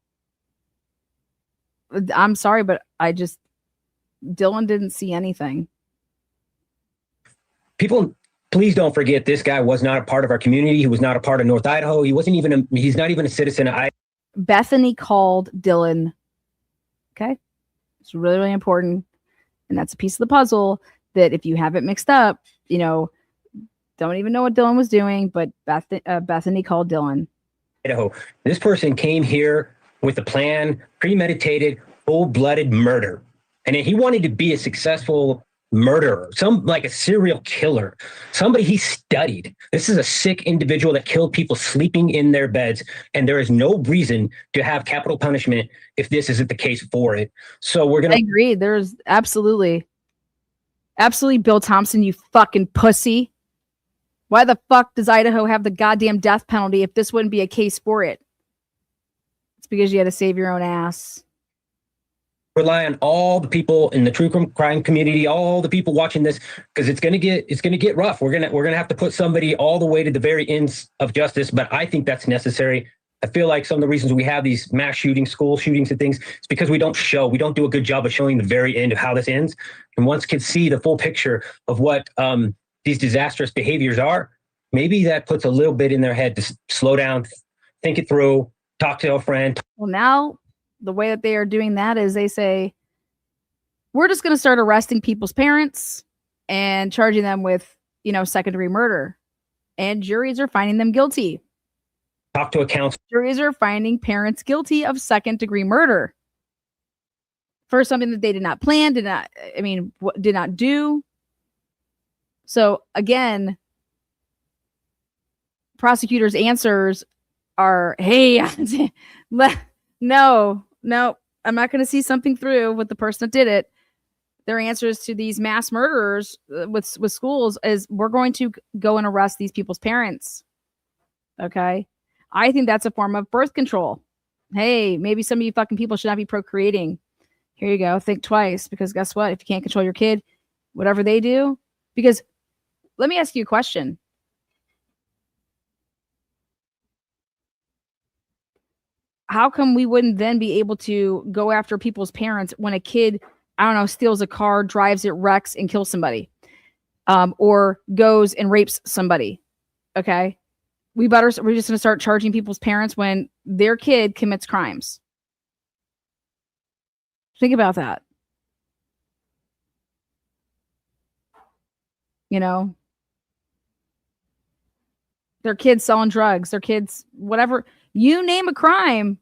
I'm sorry, but Dylan didn't see anything. People, please don't forget, this guy was not a part of our community. He was not a part of North Idaho. He's not even a citizen of Idaho. Bethany called Dylan. Okay. It's really, really important. And that's a piece of the puzzle that if you have it mixed up, you know, don't even know what Dylan was doing, but Bethany called Dylan. Idaho. This person came here with a plan, premeditated, full-blooded murder. And he wanted to be a successful murderer, like a serial killer, somebody he studied. This is a sick individual that killed people sleeping in their beds, and there is no reason to have capital punishment if this isn't the case for it. So we're gonna. I agree. There's absolutely Bill Thompson, you fucking pussy. Why the fuck does Idaho have the goddamn death penalty if this wouldn't be a case for it? It's because you had to save your own ass. Rely on all the people in the true crime community, all the people watching this, because it's gonna get rough. We're gonna have to put somebody all the way to the very ends of justice. But I think that's necessary. I feel like some of the reasons we have these mass shootings, school shootings and things, it's because we don't do a good job of showing the very end of how this ends. And once kids see the full picture of what these disastrous behaviors are, maybe that puts a little bit in their head to slow down, think it through, talk to a friend. Well, now the way that they are doing that is they say, we're just going to start arresting people's parents and charging them with, second-degree murder. And juries are finding them guilty. Talk to a counselor. Juries are finding parents guilty of second-degree murder for something that they did not plan, did not do. So again, prosecutors' answers are, hey, no, I'm not going to see something through with the person that did it. Their answers to these mass murderers with schools is, we're going to go and arrest these people's parents. Okay. I think that's a form of birth control. Hey, maybe some of you fucking people should not be procreating. Here you go. Think twice, because guess what? If you can't control your kid, whatever they do, because let me ask you a question. How come we wouldn't then be able to go after people's parents when a kid, I don't know, steals a car, drives it, wrecks, and kills somebody, or goes and rapes somebody? Okay. We're just going to start charging people's parents when their kid commits crimes. Think about that. Their kids selling drugs, their kids, whatever, you name a crime.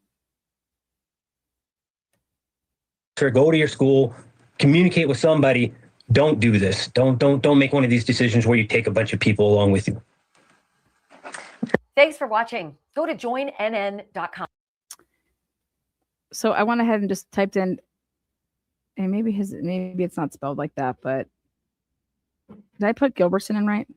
Go to your school, communicate with somebody. Don't do this. Don't make one of these decisions where you take a bunch of people along with you. Thanks for watching. Go to joinnn.com. So I went ahead and just typed in, and maybe it's not spelled like that, but did I put Gilbertson in right?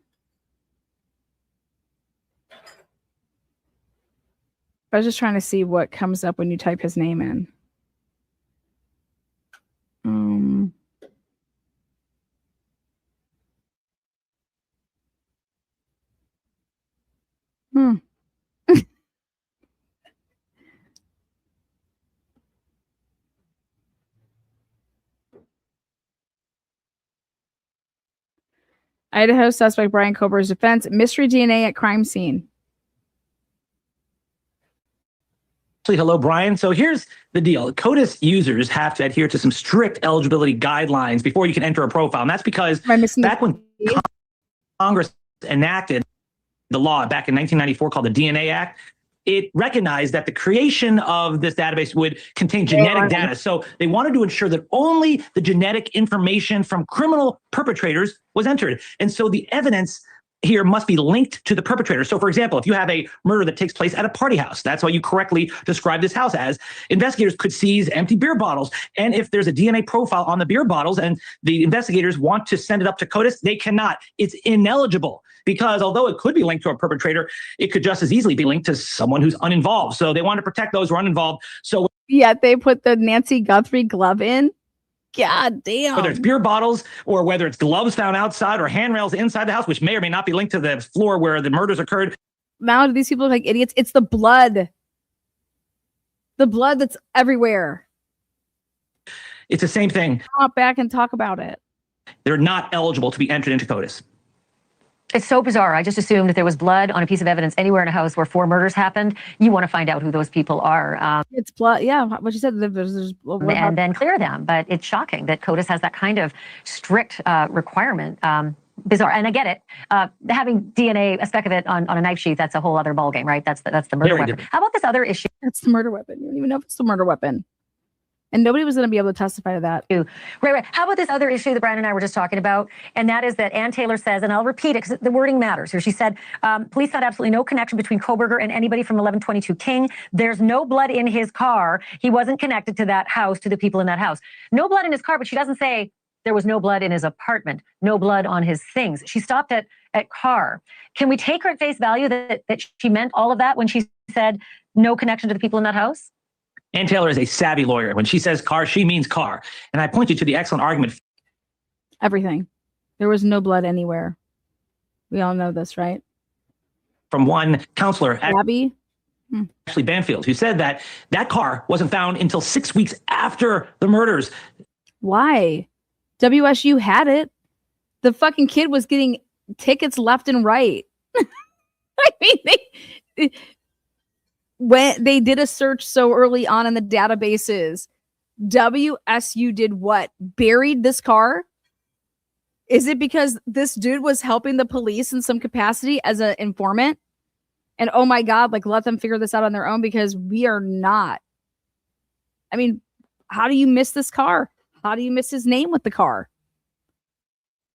I was just trying to see what comes up when you type his name in. Idaho suspect Brian Kohberger's defense, mystery DNA at crime scene. Hello, Brian. So here's the deal. CODIS users have to adhere to some strict eligibility guidelines before you can enter a profile. And that's because back when Congress enacted the law back in 1994 called the DNA Act, it recognized that the creation of this database would contain genetic data. So they wanted to ensure that only the genetic information from criminal perpetrators was entered. And so the evidence here must be linked to the perpetrator. So for example, if you have a murder that takes place at a party house, that's what you correctly describe this house as, investigators could seize empty beer bottles. And if there's a DNA profile on the beer bottles and the investigators want to send it up to CODIS, they cannot. It's ineligible because although it could be linked to a perpetrator, it could just as easily be linked to someone who's uninvolved. So they want to protect those who are uninvolved. So yeah, they put the Nancy Guthrie glove in. God damn. Whether it's beer bottles or whether it's gloves found outside or handrails inside the house, which may or may not be linked to the floor where the murders occurred. Now do these people look like idiots? It's the blood. The blood that's everywhere. It's the same thing. Come up back and talk about it. They're not eligible to be entered into CODIS. It's so bizarre. I just assumed that there was blood on a piece of evidence anywhere in a house where 4 murders happened. You want to find out who those people are. It's blood. Yeah, what you said. And then clear them. But it's shocking that CODIS has that kind of strict requirement. Bizarre. And I get it. Having DNA, a speck of it on a knife sheath, that's a whole other ballgame, right? That's the murder weapon. How about this other issue? That's the murder weapon. You don't even know if it's the murder weapon. And nobody was going to be able to testify to that. Right. How about this other issue that Brian and I were just talking about? And that is that Ann Taylor says, and I'll repeat it because the wording matters here. She said, police found absolutely no connection between Kohberger and anybody from 1122 King. There's no blood in his car. He wasn't connected to that house, to the people in that house. No blood in his car, but she doesn't say there was no blood in his apartment, no blood on his things. She stopped at car. Can we take her at face value that she meant all of that when she said no connection to the people in that house? Ann Taylor is a savvy lawyer. When she says car, she means car. And I point you to the excellent argument. Everything. There was no blood anywhere. We all know this, right? From one counselor, Abby? Ashley Banfield, who said that that car wasn't found until 6 weeks after the murders. Why? WSU had it. The fucking kid was getting tickets left and right. I mean, when they did a search so early on in the databases, WSU did what? Buried this car? Is it because this dude was helping the police in some capacity as an informant? And oh my God, like let them figure this out on their own, because we are not. I mean, how do you miss this car? How do you miss his name with the car?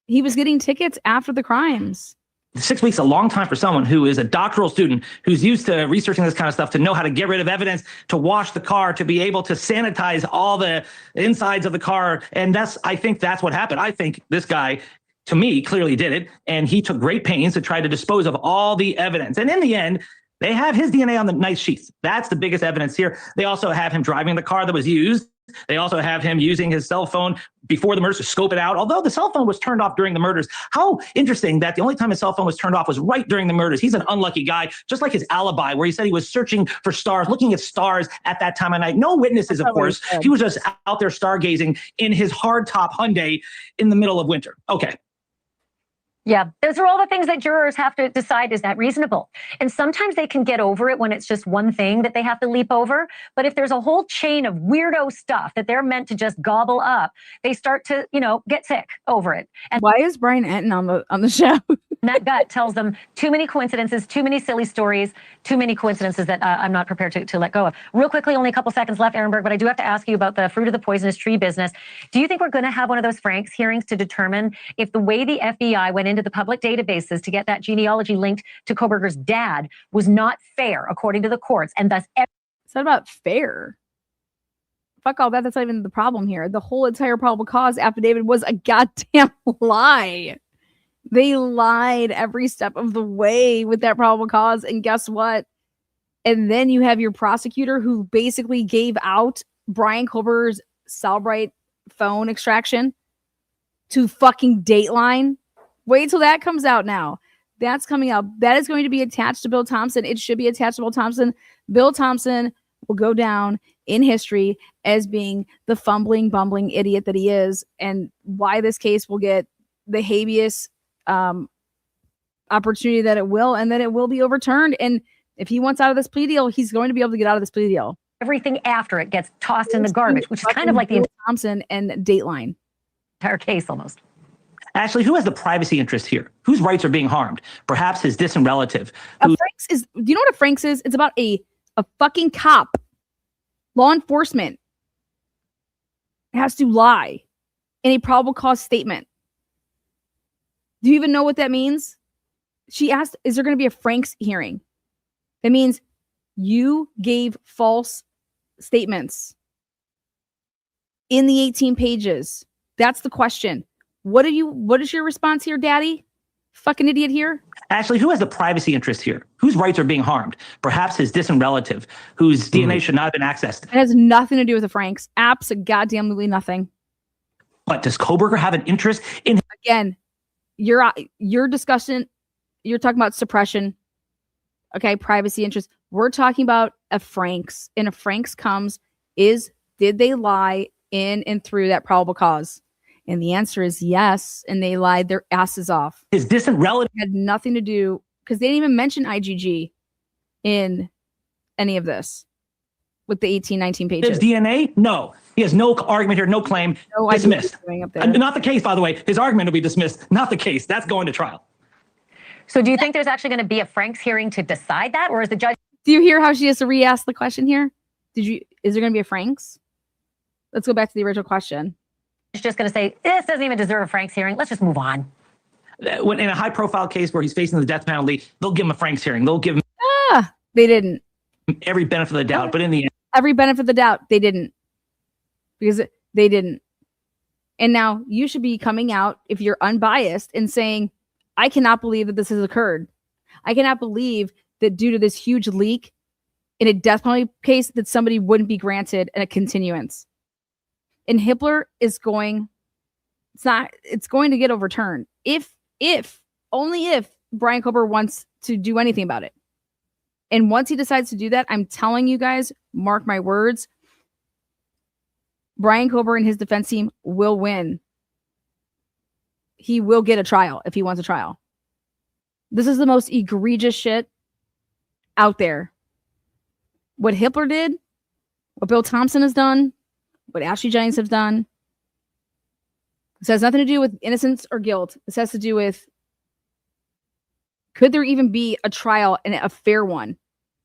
He was getting tickets after the crimes. 6 weeks, a long time for someone who is a doctoral student, who's used to researching this kind of stuff, to know how to get rid of evidence, to wash the car, to be able to sanitize all the insides of the car. And I think that's what happened. I think this guy, to me, clearly did it. And he took great pains to try to dispose of all the evidence. And in the end, they have his DNA on the nice sheath. That's the biggest evidence here. They also have him driving the car that was used. They also have him using his cell phone before the murders to scope it out, although the cell phone was turned off during the murders. How interesting that the only time his cell phone was turned off was right during the murders. He's an unlucky guy, just like his alibi, where he said he was searching for stars, looking at stars at that time of night. No witnesses, of course. He was just out there stargazing in his hardtop Hyundai in the middle of winter. Okay. Yeah, those are all the things that jurors have to decide. Is that reasonable? And sometimes they can get over it when it's just one thing that they have to leap over. But if there's a whole chain of weirdo stuff that they're meant to just gobble up, they start to, get sick over it. And why is Brian Enton on the show? that gut tells them too many coincidences, too many silly stories, too many coincidences that I'm not prepared to let go of. Real quickly, only a couple seconds left, Ehrenberg, but I do have to ask you about the fruit of the poisonous tree business. Do you think we're going to have one of those Franks hearings to determine if the way the FBI went into the public databases to get that genealogy linked to Kohberger's dad was not fair, according to the courts, and thus it's not about fair. Fuck all that. That's not even the problem here. The whole entire probable cause affidavit was a goddamn lie. They lied every step of the way with that probable cause. And guess what? And then you have your prosecutor who basically gave out Brian Kohberger's Cellbrite phone extraction to fucking Dateline. Wait till that comes out now. That's coming out. That is going to be attached to Bill Thompson. It should be attached to Bill Thompson. Bill Thompson will go down in history as being the fumbling, bumbling idiot that he is, and why this case will get the habeas opportunity that it will, and that it will be overturned. And if he wants out of this plea deal, he's going to be able to get out of this plea deal. Everything after it gets tossed in the garbage, which is kind of like the Thompson and Dateline entire case almost. Actually, who has the privacy interest here? Whose rights are being harmed? Perhaps his distant relative. Franks is. Do you know what a Franks is? It's about a fucking cop. Law enforcement has to lie in a probable cause statement. Do you even know what that means? She asked, is there going to be a Franks hearing? That means you gave false statements in the 18 pages. That's the question. What is your response here, Daddy? Fucking idiot here. Actually, who has the privacy interest here? Whose rights are being harmed? Perhaps his distant relative, whose DNA should not have been accessed. It has nothing to do with the Franks. Absolutely nothing. But does Kohberger have an interest in? Again, your discussion, you're talking about suppression. Okay, privacy interest. We're talking about a Franks. And a Franks comes did they lie in and through that probable cause? And the answer is yes. And they lied their asses off. His distant relative had nothing to do, because they didn't even mention IgG in any of this with the 19 pages. His DNA? No. He has no argument here, no claim. No, dismissed. Not the case, by the way. His argument will be dismissed. Not the case. That's going to trial. So do you think there's actually going to be a Franks hearing to decide that? Or is the judge... Do you hear how she has to re-ask the question here? Is there going to be a Franks? Let's go back to the original question. Just going to say, this doesn't even deserve a Franks hearing. Let's just move on. When in a high-profile case where he's facing the death penalty, they'll give him a Franks hearing. They'll give him they didn't. Every benefit of the doubt. But in the end, every benefit of the doubt, they didn't. Because they didn't. And now you should be coming out, if you're unbiased, and saying, I cannot believe that this has occurred. I cannot believe that due to this huge leak in a death penalty case that somebody wouldn't be granted a continuance. And Hippler is going, it's going to get overturned. Only if Brian Kohberger wants to do anything about it. And once he decides to do that, I'm telling you guys, mark my words, Brian Kohberger and his defense team will win. He will get a trial if he wants a trial. This is the most egregious shit out there. What Hitler did, what Bill Thompson has done, what Ashley Jennings has done. This has nothing to do with innocence or guilt. This has to do with, could there even be a trial and a fair one?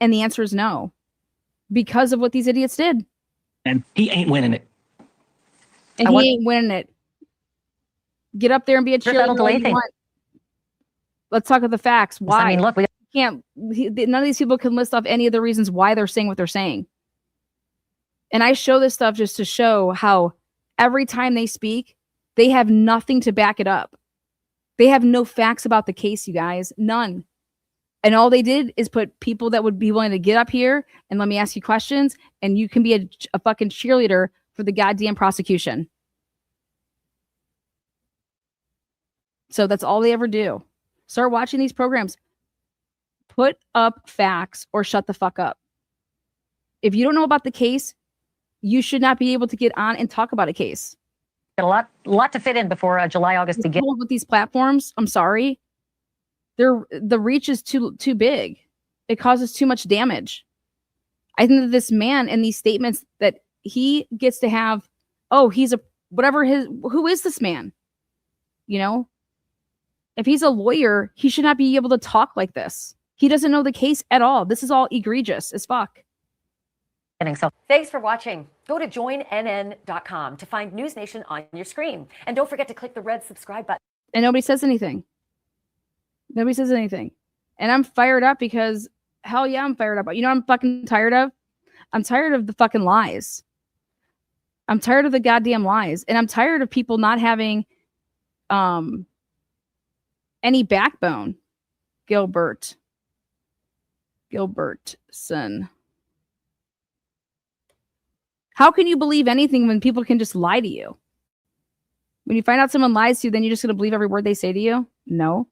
And the answer is no, because of what these idiots did. And he ain't winning it. And he ain't winning it. Get up there and be a cheerleader all you want. Let's talk about the facts. Why? I mean, look, none of these people can list off any of the reasons why they're saying what they're saying. And I show this stuff just to show how every time they speak, they have nothing to back it up. They have no facts about the case, you guys. None. And all they did is put people that would be willing to get up here and let me ask you questions, and you can be a fucking cheerleader for the goddamn prosecution. So that's all they ever do. Start watching these programs. Put up facts or shut the fuck up. If you don't know about the case, you should not be able to get on and talk about a case. Got a lot to fit in before July, August begins. With these platforms, I'm sorry, the reach is too big. It causes too much damage. I think that this man and these statements that he gets to have, he's a whatever who is this man? You know, if he's a lawyer, he should not be able to talk like this. He doesn't know the case at all. This is all egregious as fuck. So thanks for watching. Go to joinnn.com to find News Nation on your screen. And don't forget to click the red subscribe button. And nobody says anything. Nobody says anything. And I'm fired up because, hell yeah, I'm fired up. You know what I'm fucking tired of? I'm tired of the fucking lies. I'm tired of the goddamn lies. And I'm tired of people not having any backbone. Gilbertson. How can you believe anything when people can just lie to you? When you find out someone lies to you, then you're just going to believe every word they say to you? No.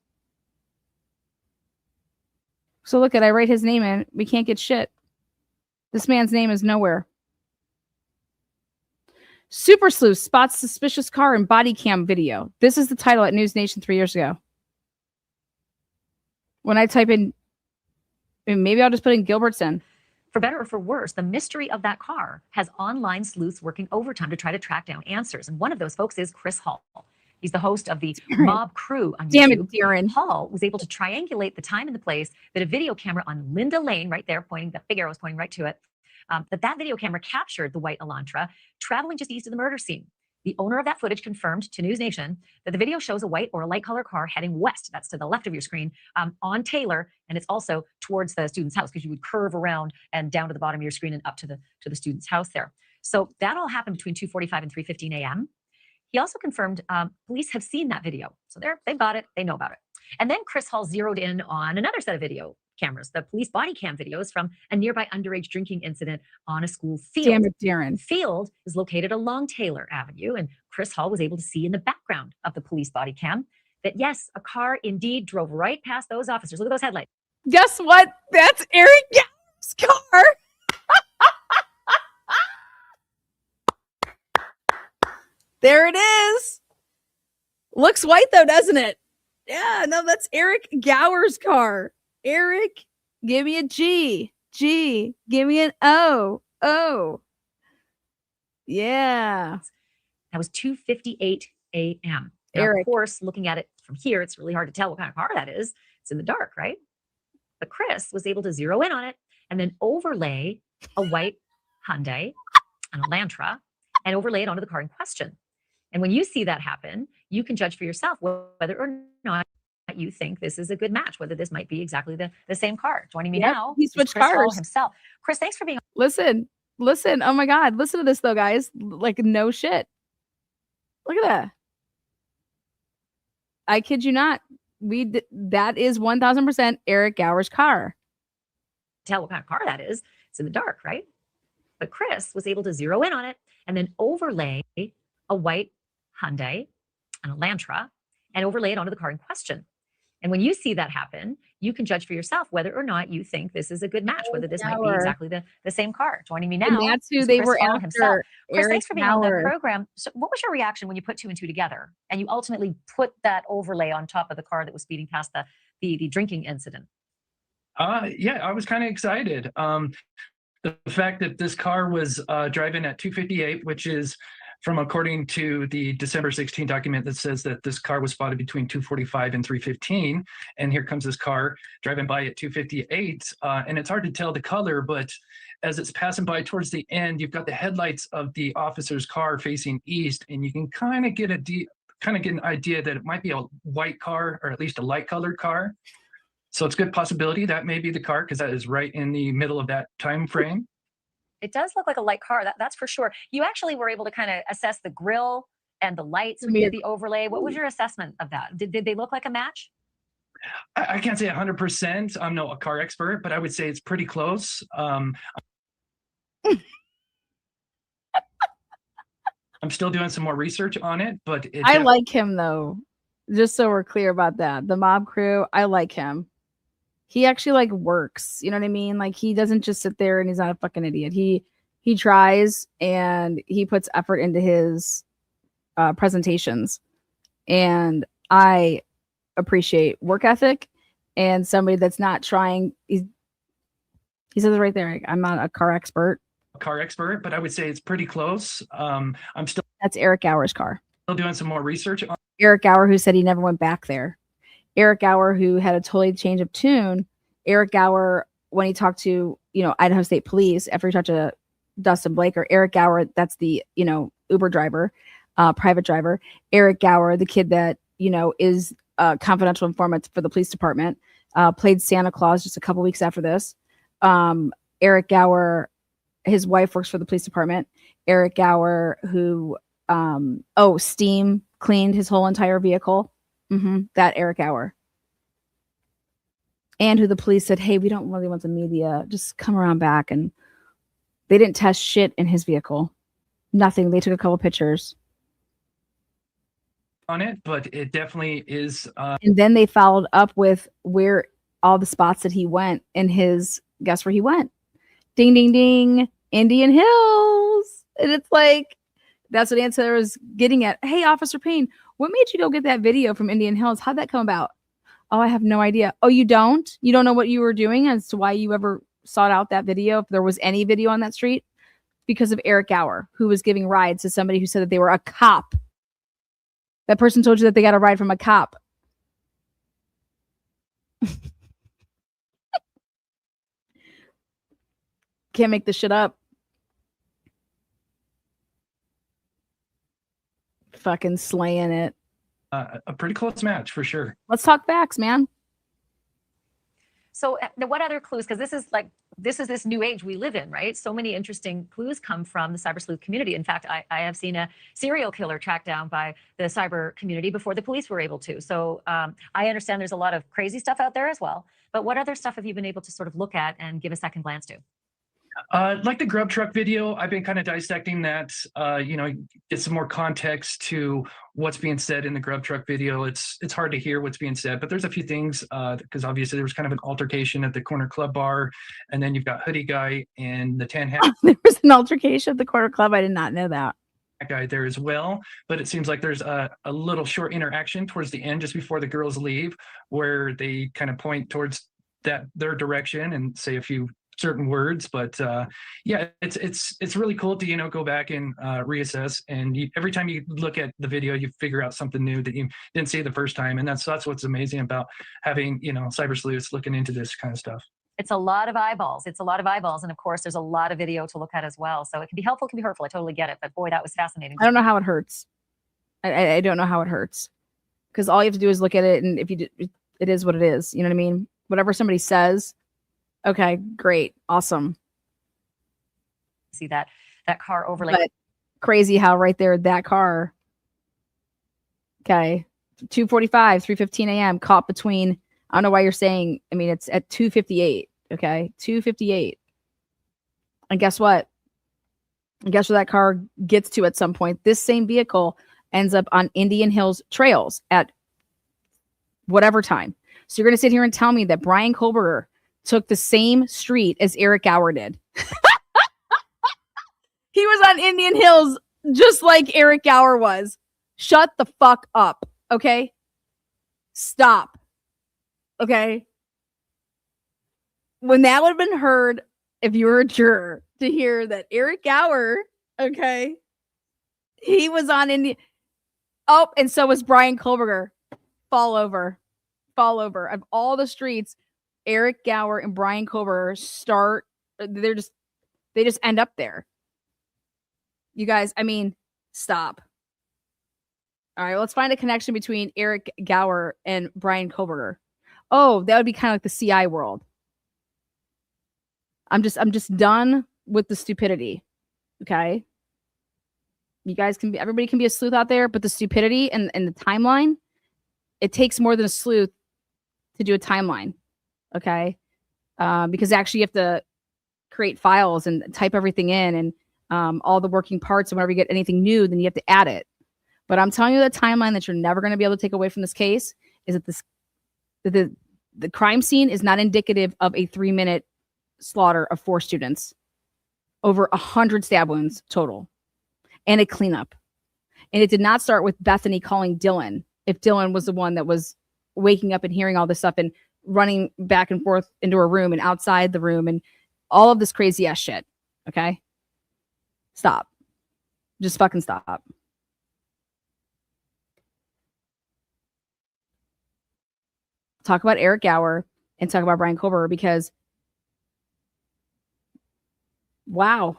So look I write his name in. We can't get shit. This man's name is nowhere. Super Sleuth spots suspicious car in body cam video. This is the title at News Nation 3 years ago. When I type in, maybe I'll just put in Gilbertson. For better or for worse, the mystery of that car has online sleuths working overtime to try to track down answers. And one of those folks is Chris Hall. He's the host of the Mob Crew on YouTube. Damn it, Darren. Hall was able to triangulate the time and the place that a video camera on Linda Lane, right there, pointing, the big arrow was pointing right to it, that video camera captured the white Elantra traveling just east of the murder scene. The owner of that footage confirmed to News Nation that the video shows a white or a light color car heading west. That's to the left of your screen on Taylor. And it's also towards the student's house because you would curve around and down to the bottom of your screen and up to the student's house there. So that all happened between 2:45 and 3:15 a.m. He also confirmed police have seen that video. So they've got it. They know about it. And then Chris Hall zeroed in on another set of video cameras, the police body cam videos from a nearby underage drinking incident on a school field. Damn it, Darren. The field is located along Taylor Avenue, and Chris Hall was able to see in the background of the police body cam that, yes, a car indeed drove right past those officers. Look at those headlights. Guess what? That's Eric Gall's car. There it is. Looks white, though, doesn't it? Yeah, no, that's Eric Gower's car. Eric, give me a G. G, give me an O. O. Yeah. That was 2:58 a.m. Now, Eric. of course, looking at it from here, it's really hard to tell what kind of car that is. It's in the dark, right? But Chris was able to zero in on it and then overlay a white Hyundai, an Elantra, and overlay it onto the car in question. And when you see that happen, you can judge for yourself whether or not you think this is a good match, whether this might be exactly the same car. Joining me now, he switched Chris Hall cars himself. Chris, thanks for being on. Listen. Oh my God. Listen to this though, guys. Like no shit. Look at that. I kid you not. That is 1000% Eric Gower's car. Tell what kind of car that is. It's in the dark, right? But Chris was able to zero in on it and then overlay a white Hyundai, an Elantra, and overlay it onto the car in question. And when you see that happen, you can judge for yourself whether or not you think this is a good match, whether this might be exactly the same car. Joining me now, and that's who they were after. Himself. Chris, Eric thanks for being on the program. So what was your reaction when you put two and two together and you ultimately put that overlay on top of the car that was speeding past the drinking incident? Yeah, I was kind of excited. The fact that this car was driving at 258, which is from according to the December 16 document that says that this car was spotted between 245 and 315. And here comes this car driving by at 258. And it's hard to tell the color, but as it's passing by towards the end, you've got the headlights of the officer's car facing east, and you can kind of get an idea that it might be a white car, or at least a light colored car. So it's a good possibility that may be the car, because that is right in the middle of that time frame. It does look like a light car, that's for sure. You actually were able to kind of assess the grille and the lights when you did the overlay. What was your assessment of that? Did they look like a match? I can't say 100%. I'm no a car expert, but I would say it's pretty close. I'm still doing some more research on it, but I like him though. Just so we're clear about that. The mob crew, I like him. He actually like works, you know what I mean? Like he doesn't just sit there and he's not a fucking idiot. He tries and he puts effort into his presentations. And I appreciate work ethic and somebody that's not trying. He says it right there. I'm not a car expert. But I would say it's pretty close. That's Eric Gower's car. Still doing some more research on Eric Gower, who said he never went back there. Eric Gower, who had a totally change of tune. Eric Gower, when he talked to, Idaho State Police after he talked to Dustin Blaker, Eric Gower, that's the, Uber driver, private driver. Eric Gower, the kid that, is a confidential informant for the police department, played Santa Claus just a couple weeks after this. Eric Gower, his wife works for the police department. Eric Gower, who, steam cleaned his whole entire vehicle. That Eric Gower. And who the police said, hey, we don't really want the media. Just come around back. And they didn't test shit in his vehicle. Nothing. They took a couple pictures on it, but it definitely is. And then they followed up with where all the spots that he went in his, guess where he went? Ding, ding, ding. Indian Hills. And it's like, that's what Answer was getting at. Hey, Officer Payne, what made you go get that video from Indian Hills? How'd that come about? Oh, I have no idea. Oh, you don't? You don't know what you were doing as to why you ever sought out that video, if there was any video on that street? Because of Eric Gower, who was giving rides to somebody who said that they were a cop. That person told you that they got a ride from a cop. Can't make this shit up. Fucking slaying it. A pretty close match for sure. Let's talk facts, man. So what other clues? Because this is this new age we live in, right? So many interesting clues come from the cyber sleuth community. In fact, I have seen a serial killer tracked down by the cyber community before the police were able to. So I understand there's a lot of crazy stuff out there as well. But what other stuff have you been able to sort of look at and give a second glance to? Like the grub truck video, I've been kind of dissecting that, get some more context to what's being said in the grub truck video. It's hard to hear what's being said, but there's a few things because obviously there was kind of an altercation at the corner club bar, and then you've got Hoodie Guy and the tan hat. There was an altercation at the corner club. I did not know that. Guy there as well, but it seems like there's a little short interaction towards the end, just before the girls leave, where they kind of point towards their direction and say a few certain words. But yeah, it's really cool to go back and reassess, and every time you look at the video you figure out something new that you didn't see the first time, and that's what's amazing about having cyber sleuths looking into this kind of stuff. It's a lot of eyeballs. And of course there's a lot of video to look at as well, so it can be helpful, it can be hurtful. I totally get it, but boy, that was fascinating. I don't know how it hurts. I don't know how it hurts, because all you have to do is look at it, and if you do, it is what it is. You know what I mean? Whatever somebody says, okay, great, awesome. See that car overlay. But crazy how right there, that car, okay, 2:45, 3:15 a.m. caught between, I don't know why you're saying, I mean, it's at 2:58, okay, 2:58. And guess what? And guess where that car gets to at some point? This same vehicle ends up on Indian Hills trails at whatever time. So you're going to sit here and tell me that Brian Kohberger took the same street as Eric Gower did. He was on Indian Hills just like Eric Gower was. Shut the fuck up, okay? Stop, okay? when that would have been heard, if you were a juror, to hear that Eric Gower, okay, he was on India. Oh, and so was Brian Kohberger. Fall over. Of all the streets, Eric Gower and Brian Kohberger they just end up there. You guys, I mean, stop. All right, let's find a connection between Eric Gower and Brian Kohberger. Oh, that would be kind of like the CI world. I'm just done with the stupidity. Okay. You guys everybody can be a sleuth out there, but the stupidity and the timeline, it takes more than a sleuth to do a timeline. Okay. Because actually you have to create files and type everything in and all the working parts. And whenever you get anything new, then you have to add it. But I'm telling you the timeline that you're never going to be able to take away from this case is that the crime scene is not indicative of a 3-minute slaughter of 4 students, over 100 stab wounds total, and a cleanup. And it did not start with Bethany calling Dylan, if Dylan was the one that was waking up and hearing all this stuff and running back and forth into her room and outside the room and all of this crazy ass shit. Okay? Stop. Just fucking stop. Talk about Eric Gower and talk about Brian Kohberger, because wow.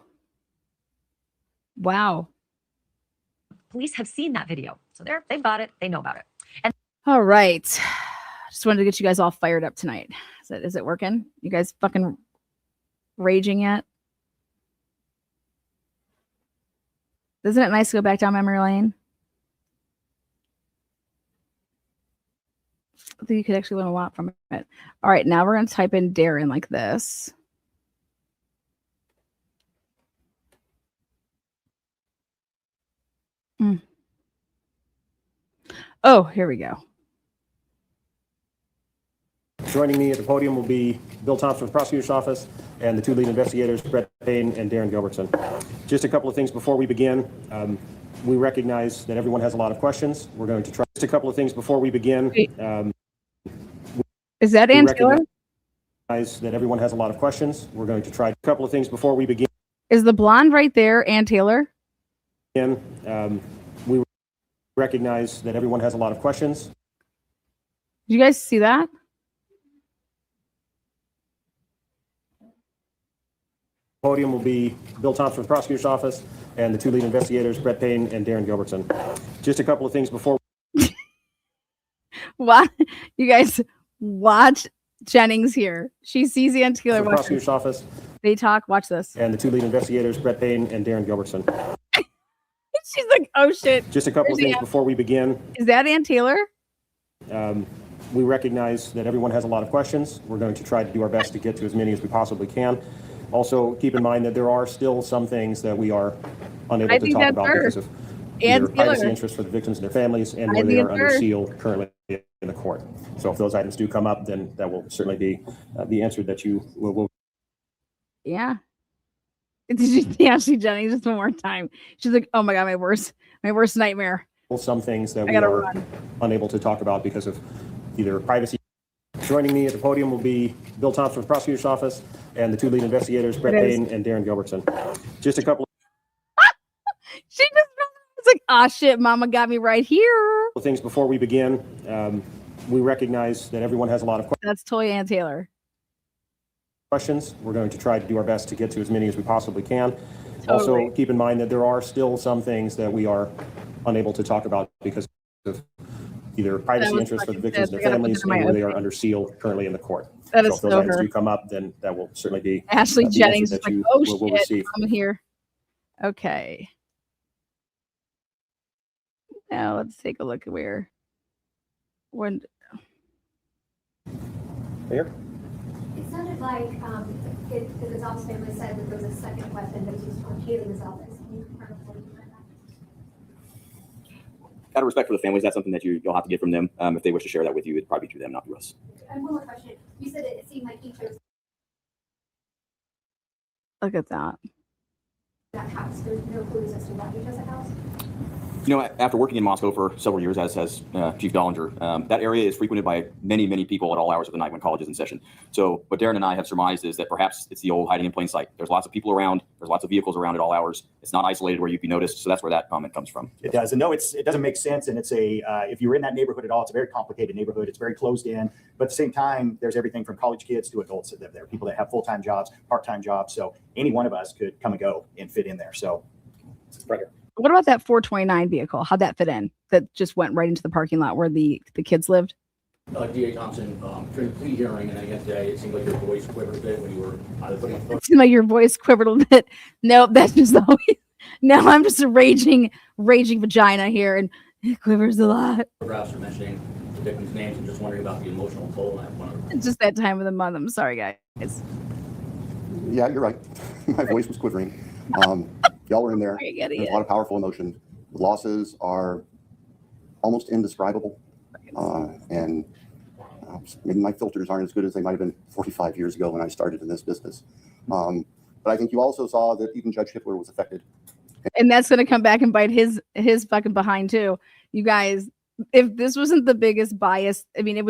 Police have seen that video. So they've got it. They know about it. And all right. Just wanted to get you guys all fired up tonight. Is it working? You guys fucking raging yet? Isn't it nice to go back down memory lane? I think you could actually learn a lot from it. All right, now we're going to type in Darren like this. Oh, here we go. Joining me at the podium will be Bill Thompson from the prosecutor's office and the 2 lead investigators, Brett Payne and Darren Gilbertson. Just a couple of things before we begin. We recognize that everyone has a lot of questions. We're going to try just a couple of things before we begin. Is that Ann Taylor? Recognize that everyone has a lot of questions. We're going to try a couple of things before we begin. Is the blonde right there Ann Taylor? We recognize that everyone has a lot of questions. Did you guys see that? Podium will be Bill Thompson from the prosecutor's office and the 2 lead investigators, Brett Payne and Darren Gilbertson. Just a couple of things before. What? You guys watch Jennings here. She sees Ann Taylor. The prosecutor's office. They talk. Watch this. And the 2 lead investigators, Brett Payne and Darren Gilbertson. She's like, oh shit. Just a couple of things before we begin. Is that Ann Taylor? We recognize that everyone has a lot of questions. We're going to try to do our best to get to as many as we possibly can. Also, keep in mind that there are still some things that we are unable to talk about because of either privacy interests for the victims and their families and where they are under seal currently in the court. So if those items do come up, then that will certainly be the answer that you will. Yeah. Did you see Jenny just one more time? She's like, oh my God, my worst nightmare. Some things that we are unable to talk about because of either privacy. Joining me at the podium will be Bill Thompson from the prosecutor's office and the 2 lead investigators, Brett Payne and Darren Gilbertson. Just a couple she just was like, ah, shit, mama got me right here. Things before we begin. We recognize that everyone has a lot of questions. That's totally Ann Taylor. We're going to try to do our best to get to as many as we possibly can. Totally. Also, keep in mind that there are still some things that we are unable to talk about because of either privacy interests for the victims and their families and where they are under seal currently in the court. That so is if those items do come up, then that will certainly be Ashley Jennings is like, oh will shit, receive. I'm here. Okay. Now let's take a look at where. When. Here. It sounded like the Gonzalez family said that there was a second weapon that was used on Haley Gonzalez. Can you confirm what you meant by that? Out of respect for the families, that's something that you'll have to get from them. If they wish to share that with you, it'd probably be through them, not through us. And one more question. You said it seemed like he chose Look at that. that house. There's no clues as to why he chose that house. You know, after working in Moscow for several years, as has Chief Dollinger, that area is frequented by many, many people at all hours of the night when college is in session. So what Darren and I have surmised is that perhaps it's the old hiding in plain sight. There's lots of people around. There's lots of vehicles around at all hours. It's not isolated where you'd be noticed. So that's where that comment comes from. It does. And no, it doesn't make sense. And it's if you're in that neighborhood at all, it's a very complicated neighborhood. It's very closed in. But at the same time, there's everything from college kids to adults that live there, people that have full-time jobs, part-time jobs. So any one of us could come and go and fit in there. So right here. What about that 429 vehicle? How'd that fit in? That just went right into the parking lot where the kids lived? D.A. Thompson, during the plea hearing and again today, it seemed like your voice quivered a bit when you were putting up. It seemed like your voice quivered a little bit. Nope, that's just always. Now I'm just a raging vagina here, and it quivers a lot. Photographs are mentioning the victims' names. I'm just wondering about the emotional toll. It's just that time of the month. I'm sorry, guys. Yeah, you're right. My voice was quivering. Y'all were in there. There's a lot of powerful emotion. The losses are almost indescribable. And maybe my filters aren't as good as they might have been 45 years ago when I started in this business. But I think you also saw that even Judge Hitler was affected. And that's going to come back and bite his fucking behind too. You guys, if this wasn't the biggest bias, I mean, it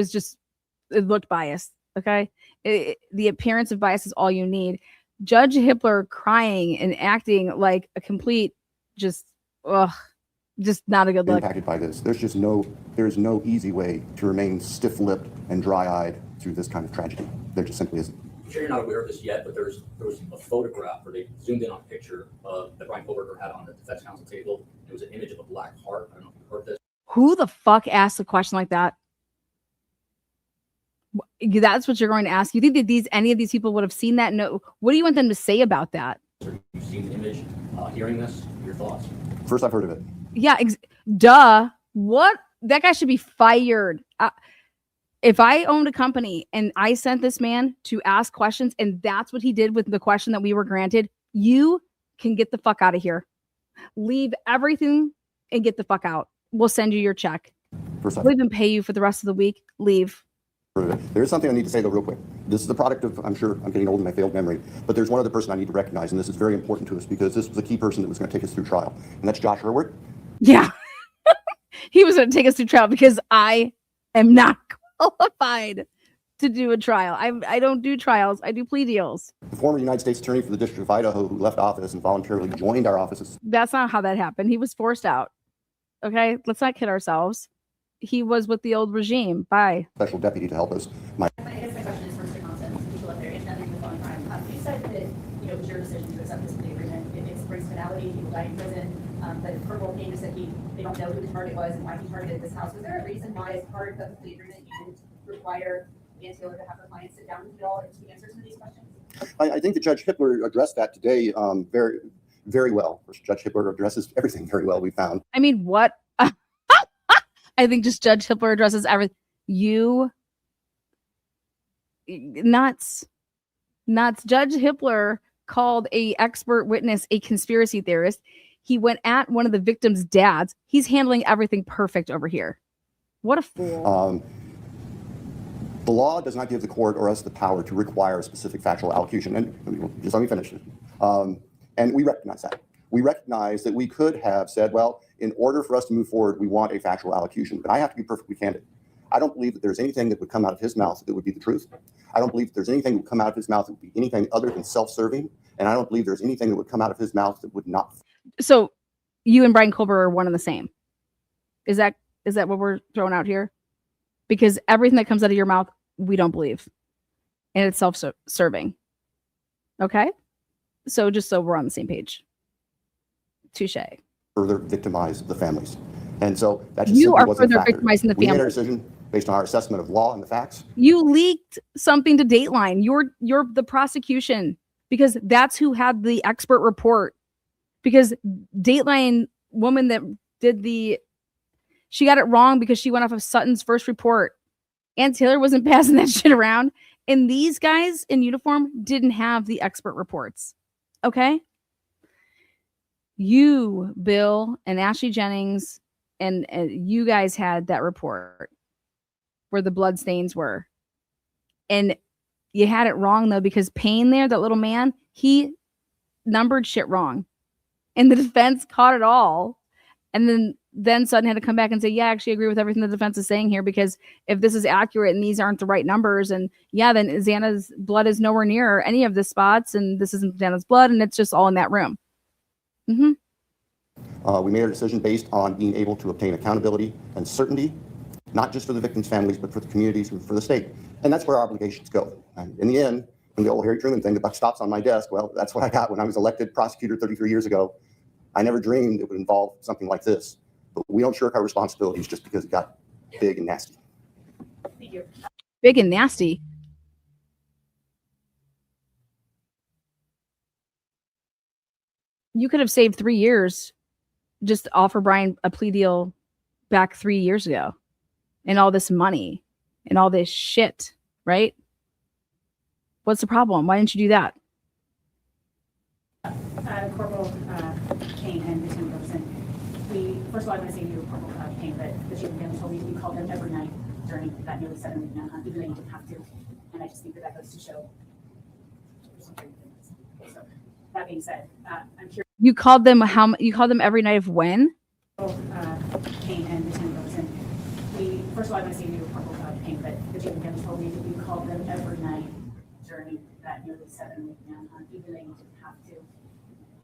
looked biased. Okay. The appearance of bias is all you need. Judge Hitler crying and acting like a complete, just not a good look. Impacted by this. There's no easy way to remain stiff-lipped and dry-eyed through this kind of tragedy. There just simply isn't. I'm sure you're not aware of this yet, but there was a photograph where they zoomed in on a picture that Brian Kohberger had on the defense counsel table. It was an image of a black heart. I don't know if you've heard this. Who the fuck asked a question like that? That's what you're going to ask. You think that any of these people would have seen that? No. What do you want them to say about that? You've seen the image, hearing this, your thoughts? First I've heard of it. Yeah, duh. What? That guy should be fired. If I owned a company and I sent this man to ask questions and that's what he did with the question that we were granted, you can get the fuck out of here. Leave everything and get the fuck out. We'll send you your check. We'll even pay you for the rest of the week. Leave. There is something I need to say though real quick. This is the product of, I'm sure I'm getting old in my failed memory, but there's one other person I need to recognize, and this is very important to us because this was a key person that was going to take us through trial, and that's Josh Hurwitz. Yeah. He was going to take us through trial because I am not qualified to do a trial. I don't do trials. I do plea deals. The former United States Attorney for the District of Idaho who left office and voluntarily joined our offices. That's not how that happened. He was forced out. Okay? Let's not kid ourselves. He was with the old regime. Bye. Special deputy to help us. I guess my question is for Mr. Thompson. People up there intending the phone crime. You said that it was your decision to accept this plea agreement. It brings finality. People die in prison. But Probable came and said they don't know who the target was and why he targeted this house. Was there a reason why, as part of the plea agreement, you didn't require Ann Taylor to have her client sit down with you all and to answer some of these questions? I think that Judge Hitler addressed that today very, very well. Judge Hitler addresses everything very well, we found. I mean, what? I think just Judge Hitler addresses everything. You nuts. Judge Hitler called a expert witness a conspiracy theorist. He went at one of the victims' dads. He's handling everything perfect over here. What a fool. The law does not give the court or us the power to require a specific factual allocution. And just let me finish. And we recognize that. We recognize that we could have said, well, in order for us to move forward, we want a factual allocution. But I have to be perfectly candid. I don't believe that there's anything that would come out of his mouth that would be the truth. I don't believe that there's anything that would come out of his mouth that would be anything other than self-serving. And I don't believe there's anything that would come out of his mouth that would not. So you and Brian Kohberger are one and the same. Is that what we're throwing out here? Because everything that comes out of your mouth, we don't believe. And it's self-serving. Okay? So just so we're on the same page. Touche. Further victimize the families. And so that just you are wasn't further victimizing the families. We made our families. decision based on our assessment of law and the facts. You leaked something to Dateline. You're the prosecution because that's who had the expert report. Because Dateline woman that did she got it wrong because she went off of Sutton's first report. Ann Taylor wasn't passing that shit around. And these guys in uniform didn't have the expert reports. Okay? You, Bill, and Ashley Jennings, and you guys had that report where the blood stains were. And you had it wrong, though, because Payne there, that little man, he numbered shit wrong. And the defense caught it all. And then then Sutton had to come back and say, yeah, I actually agree with everything the defense is saying here, because if this is accurate and these aren't the right numbers, and yeah, then Xana's blood is nowhere near any of the spots, and this isn't Xana's blood, and it's just all in that room. We made our decision based on being able to obtain accountability and certainty, not just for the victims' families, but for the communities and for the state. And that's where our obligations go. And in the end, when the old Harry Truman thing, the buck stops on my desk, well, that's what I got when I was elected prosecutor 33 years ago. I never dreamed it would involve something like this. But we don't shirk our responsibilities just because it got big and nasty. Thank you. Big and nasty. You could have saved 3 years. Just offer Brian a plea deal back 3 years ago, and all this money and all this shit, right? What's the problem? Why didn't you do that? Corporal Kane and Lieutenant Robertson, first of all, I'm going to say you, Corporal Kane, but the chief of family told me we called them every night during that nearly 7-week manhunt, even though you didn't have to. And I just think that goes to show. So that being said, I'm curious. You called them you called them every night of when? Kane and Lieutenant Robertson, first of all, I'm going to say you, Corporal Kane, but the chief of family told me that we called them every night during that nearly 7-week manhunt, even though you didn't have to.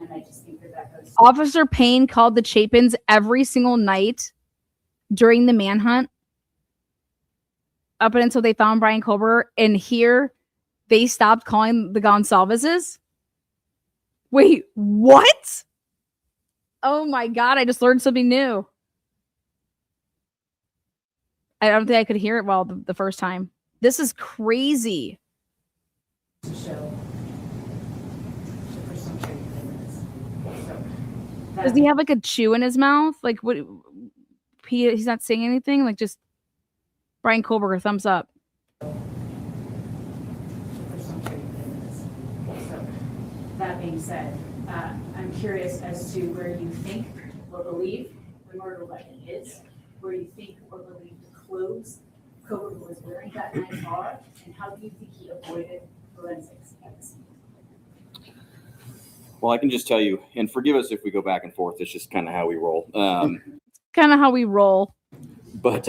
And I just think that goes. Officer Payne called the Chapins every single night during the manhunt up until they found Brian Kohberger, and here they stopped calling the Gonsalveses. Wait, what? Oh my God, I just learned something new. I don't think I could hear it well the first time. This is crazy. Does he have like a chew in his mouth? Like what? He's not saying anything. Like just Brian Kohberger, thumbs up. That being said, I'm curious as to where you think or believe the murder weapon is, where you think or believe the clothes Kohberger was wearing that night are, and how do you think he avoided forensics at the scene? Well, I can just tell you, and forgive us if we go back and forth. It's just kind of how we roll. Kind of how we roll. But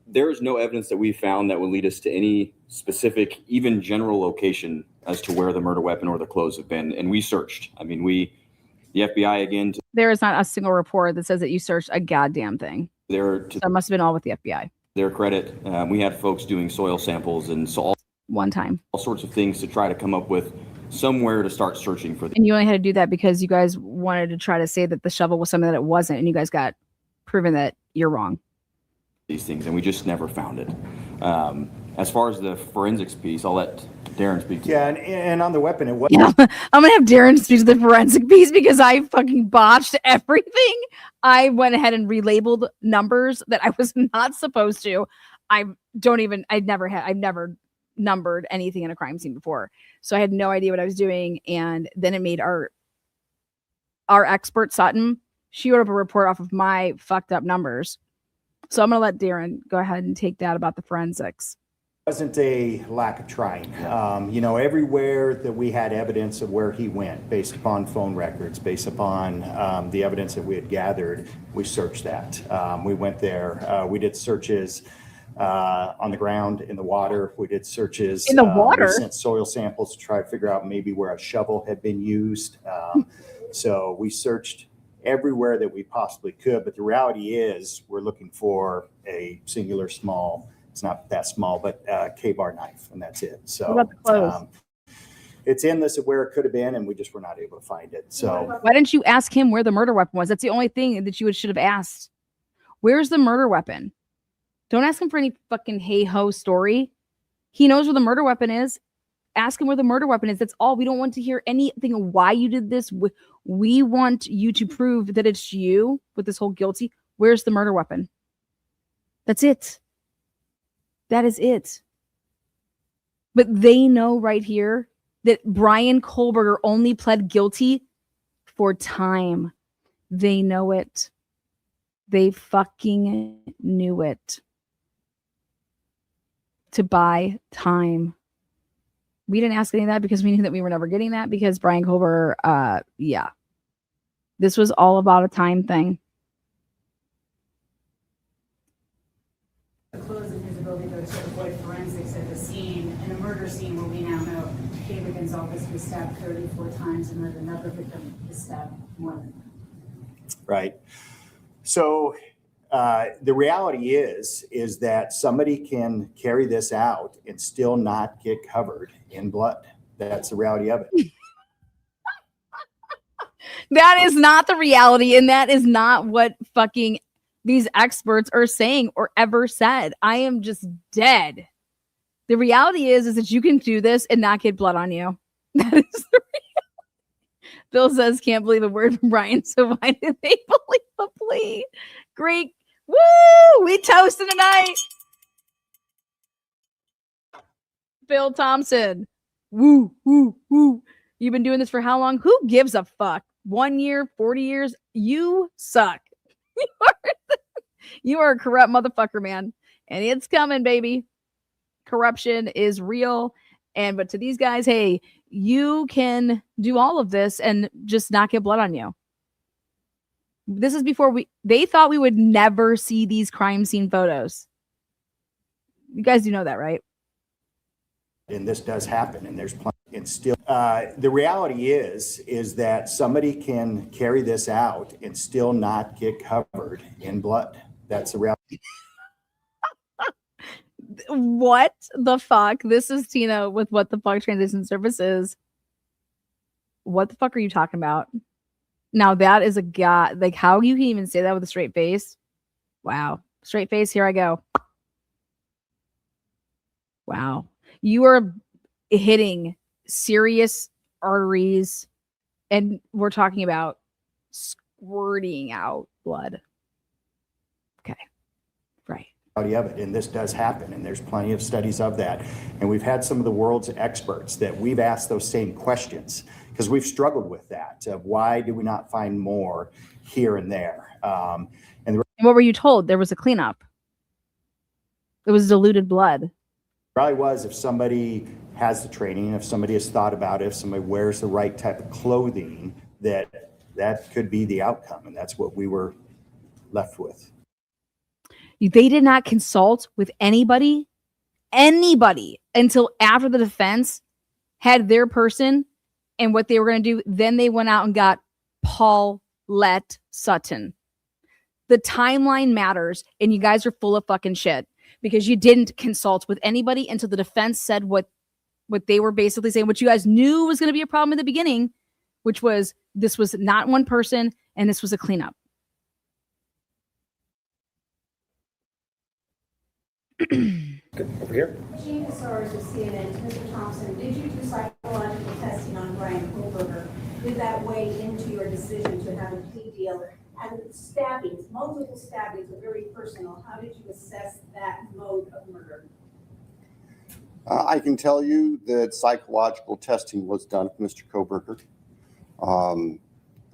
there is no evidence that we found that would lead us to any specific, even general location as to where the murder weapon or the clothes have been. And we searched. I mean, the FBI again. There is not a single report that says that you searched a goddamn thing. That must have been all with the FBI. Their credit, we had folks doing soil samples and so one time. All sorts of things to try to come up with somewhere to start searching for. And you only had to do that because you guys wanted to try to say that the shovel was something that it wasn't, and you guys got proven that you're wrong. These things, and we just never found it. As far as the forensics piece, I'll let Darren speak to. Yeah, and on the weapon, it was. Yeah, I'm gonna have Darren speak to the forensic piece because I fucking botched everything. I went ahead and relabeled numbers that I was not supposed to. I've never numbered anything in a crime scene before, so I had no idea what I was doing. And then it made our expert Sutton. She wrote up a report off of my fucked up numbers. So I'm gonna let Darren go ahead and take that about the forensics. Wasn't a lack of trying. Everywhere that we had evidence of where he went, based upon phone records, based upon the evidence that we had gathered, we searched that. We went there. We did searches on the ground, in the water. We did searches in the water. We sent soil samples to try to figure out maybe where a shovel had been used. So we searched everywhere that we possibly could. But the reality is, we're looking for a singular small. It's not that small, but K-bar knife, and that's it. So what about the clothes? It's in this where it could have been, and we just were not able to find it. So why didn't you ask him where the murder weapon was? That's the only thing that you should have asked. Where's the murder weapon? Don't ask him for any fucking hey-ho story. He knows where the murder weapon is. Ask him where the murder weapon is. That's all. We don't want to hear anything of why you did this. We want you to prove that it's you with this whole guilty. Where's the murder weapon? That's it. That is it. But they know right here that Brian Kohberger only pled guilty for time. They know it. They fucking knew it. To buy time. We didn't ask any of that because we knew that we were never getting that because Brian Kohberger, yeah. This was all about a time thing. ability to avoid forensics at the scene, in a murder scene where we now know David Gonzalez was stabbed 34 times and that another victim is stabbed more than that. Right. So the reality is that somebody can carry this out and still not get covered in blood. That's the reality of it. That is not the reality, and that is not what fucking these experts are saying or ever said. I am just dead. The reality is that you can do this and not get blood on you. That is the reality. Bill says, can't believe a word from Brian, so why did they believe the plea? Great. Woo! We toasting tonight. Bill Thompson. Woo, woo, woo. You've been doing this for how long? Who gives a fuck? 1 year, 40 years? You suck. You are a corrupt motherfucker, man. And it's coming, baby. Corruption is real. But to these guys, hey, you can do all of this and just not get blood on you. This is before they thought we would never see these crime scene photos. You guys do know that, right? And this does happen, and there's plenty. And still, the reality is that somebody can carry this out and still not get covered in blood. That's the reality. What the fuck? This is Tina with What the Fuck Transition Services. What the fuck are you talking about? Now that is a guy. Like, how you can even say that with a straight face? Wow. Straight face. Here I go. Wow. You are hitting serious arteries, and we're talking about squirting out blood. Okay. Right. Of it, and this does happen, and there's plenty of studies of that. And we've had some of the world's experts that we've asked those same questions because we've struggled with that. Of why do we not find more here and there? And what were you told? There was a cleanup. It was diluted blood. Probably was if somebody has the training, if somebody has thought about it, if somebody wears the right type of clothing, that could be the outcome, and that's what we were left with. They did not consult with anybody until after the defense had their person and what they were going to do. Then they went out and got Paulette Sutton. The timeline matters, and you guys are full of fucking shit because you didn't consult with anybody until the defense said what they were basically saying, what you guys knew was going to be a problem in the beginning, which was this was not one person and this was a cleanup. Over here. Chief of Stars of CNN, Mr. Thompson, did you do psychological testing on Brian Kohberger? Did that weigh into your decision to have a plea deal? And stabbings, multiple stabbings are very personal. How did you assess that mode of murder? I can tell you that psychological testing was done for Mr. Kohberger.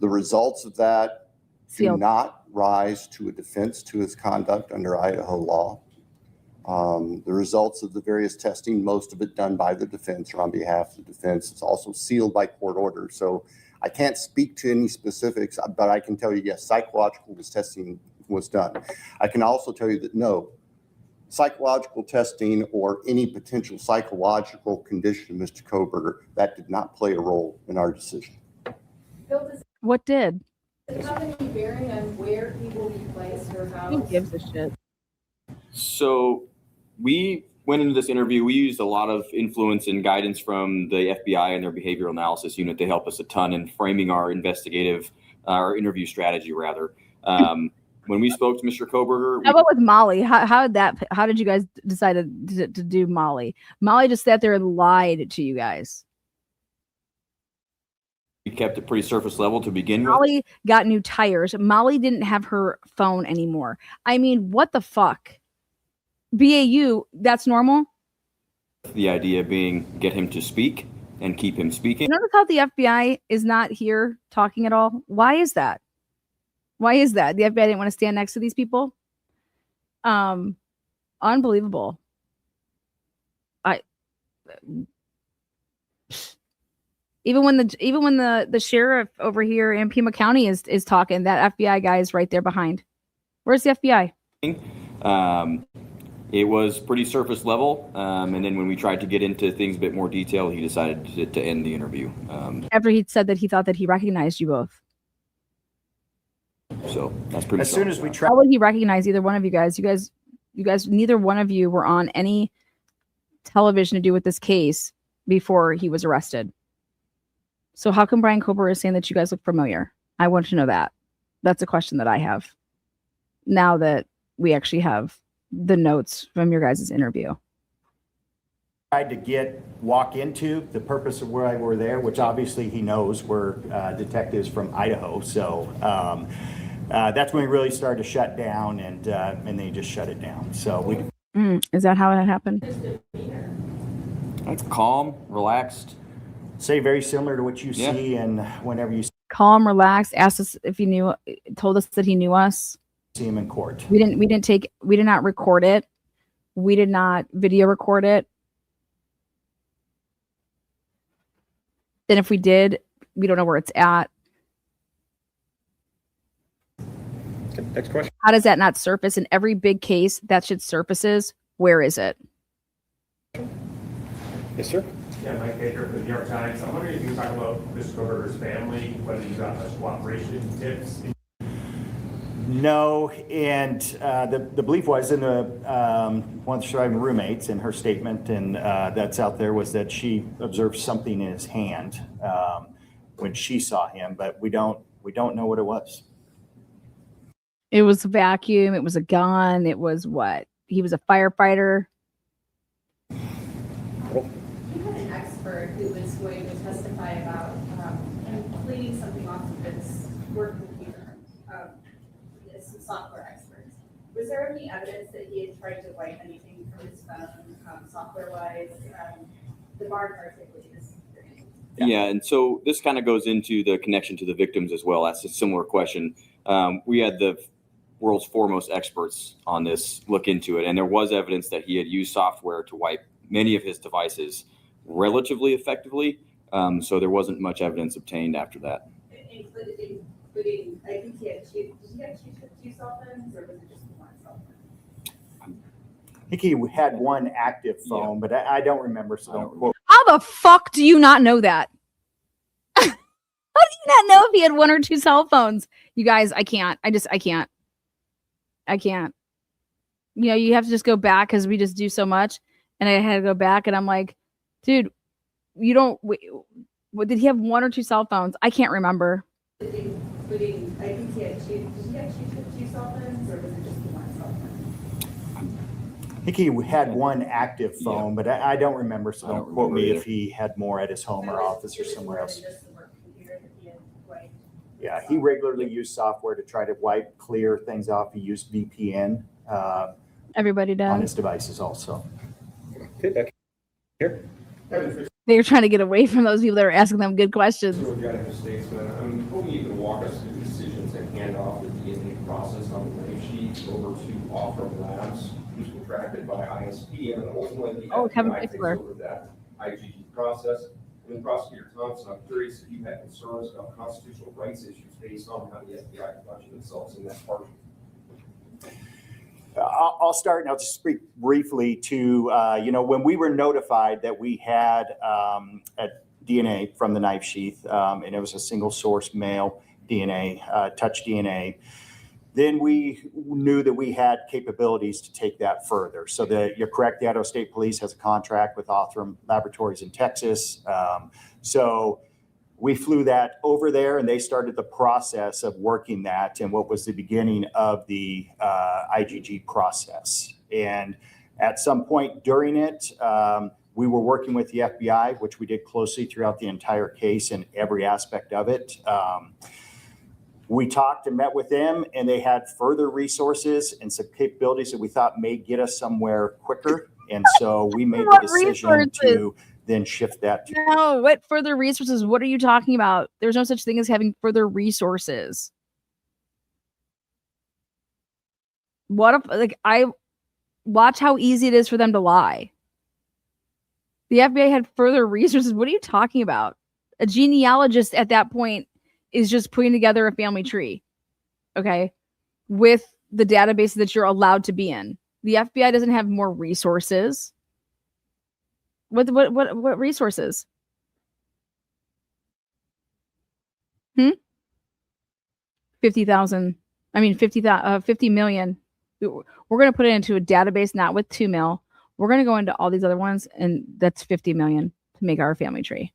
The results of that do not rise to a defense to his conduct under Idaho law. The results of the various testing, most of it done by the defense or on behalf of the defense, it's also sealed by court order. So I can't speak to any specifics, but I can tell you, yes, psychological testing was done. I can also tell you that no, psychological testing or any potential psychological condition of Mr. Kohberger, that did not play a role in our decision. What did? Does it have any bearing on where he will be placed or how? Who gives a shit? So we went into this interview. We used a lot of influence and guidance from the FBI and their behavioral analysis unit to help us a ton in framing our interview strategy, rather. When we spoke to Mr. Kohberger. How about with Molly? How did you guys decide to do Molly? Molly just sat there and lied to you guys. We kept it pretty surface level to begin with. Molly got new tires. Molly didn't have her phone anymore. I mean, what the fuck? BAU, that's normal? The idea being get him to speak and keep him speaking. You notice how the FBI is not here talking at all? Why is that? Why is that? The FBI didn't want to stand next to these people? Unbelievable. Even when the sheriff over here in Pima County is talking, that FBI guy is right there behind. Where's the FBI? It was pretty surface level, and then when we tried to get into things a bit more detail, he decided to end the interview. After he said that he thought that he recognized you both. So that's pretty. As soon as we tried, how would he recognize either one of you guys? You guys, neither one of you were on any television to do with this case before he was arrested. So how come Brian Kohberger is saying that you guys look familiar? I want to know that. That's a question that I have. Now that we actually have the notes from your guys' interview. Tried to walk into the purpose of why we're there, which obviously he knows we're detectives from Idaho. So that's when we really started to shut down, and they just shut it down. So we. Is that how it happened? It's calm, relaxed. Say very similar to what you see, and whenever you calm, relaxed. Asked us if he knew. Told us that he knew us. See him in court. We did not record it. We did not video record it. Then if we did, we don't know where it's at. Okay, next question. How does that not surface in every big case? That shit surfaces. Where is it? Yes, sir. Yeah, Mike Baker from the New York Times. I'm wondering if you can talk about Mr. Kohberger's family, whether you got much cooperation tips. No, and the belief was in one of the surviving roommates in her statement, and that's out there, was that she observed something in his hand when she saw him, but we don't know what it was. It was a vacuum. It was a gun. It was what? He was a firefighter. You had an expert who was going to testify about him cleaning something off of his work computer. Some software experts. Was there any evidence that he had tried to wipe anything from his phone, software-wise? The bar particularly is. Yeah, and so this kind of goes into the connection to the victims as well. That's a similar question. We had the world's foremost experts on this look into it, and there was evidence that he had used software to wipe many of his devices relatively effectively. So there wasn't much evidence obtained after that. Including, I think he had two cell phones, or was it just one cell phone? I think he had one active phone, but I don't remember. So don't quote. How the fuck do you not know that? How do you not know if he had one or two cell phones? You guys, I can't. I can't. You know, you have to just go back because we just do so much. And I had to go back, and I'm like, dude, you don't. What, did he have one or two cell phones? I can't remember. Including, I think he had two. Did he have two cell phones, or was it just one cell phone? I think he had one active phone, but I don't remember. So don't quote me if he had more at his home or office or somewhere else. Yeah, he regularly used software to try to wipe, clear things off. He used VPN. Everybody does. On his devices also. Okay, back here. They were trying to get away from those people that were asking them good questions. I'm hoping you can walk us through the decision to hand off the DNA process on the knife sheet over to Offram Labs, who's contracted by ISP, and ultimately the FBI takes over that IGG process. And then Prosecutor Thompson, I'm curious if you had concerns about constitutional rights issues based on how the FBI conducted themselves in that part. I'll start, and I'll just speak briefly to, when we were notified that we had a DNA from the knife sheath, and it was a single source male DNA, touch DNA, then we knew that we had capabilities to take that further. So you're correct, the Idaho State Police has a contract with Offram Laboratories in Texas. So we flew that over there, and they started the process of working that in what was the beginning of the IGG process. And at some point during it, we were working with the FBI, which we did closely throughout the entire case and every aspect of it. We talked and met with them, and they had further resources and some capabilities that we thought may get us somewhere quicker. And so we made the decision to then shift that. No, what further resources? What are you talking about? There's no such thing as having further resources. What if, I watch how easy it is for them to lie. The FBI had further resources. What are you talking about? A genealogist at that point is just putting together a family tree, okay, with the database that you're allowed to be in. The FBI doesn't have more resources. What resources? 50,000. I mean, 50 million. We're going to put it into a database, not with 2 mil. We're going to go into all these other ones, and that's 50 million to make our family tree.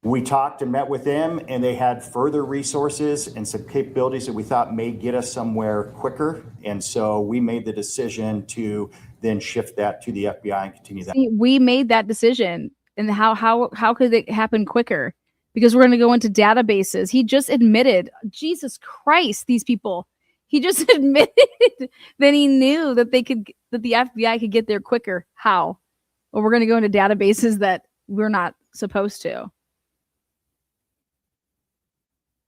We talked and met with them, and they had further resources and some capabilities that we thought may get us somewhere quicker. And so we made the decision to then shift that to the FBI and continue that. See, we made that decision. And how could it happen quicker? Because we're going to go into databases. He just admitted, Jesus Christ, these people. He just admitted that he knew that the FBI could get there quicker. How? Well, we're going to go into databases that we're not supposed to.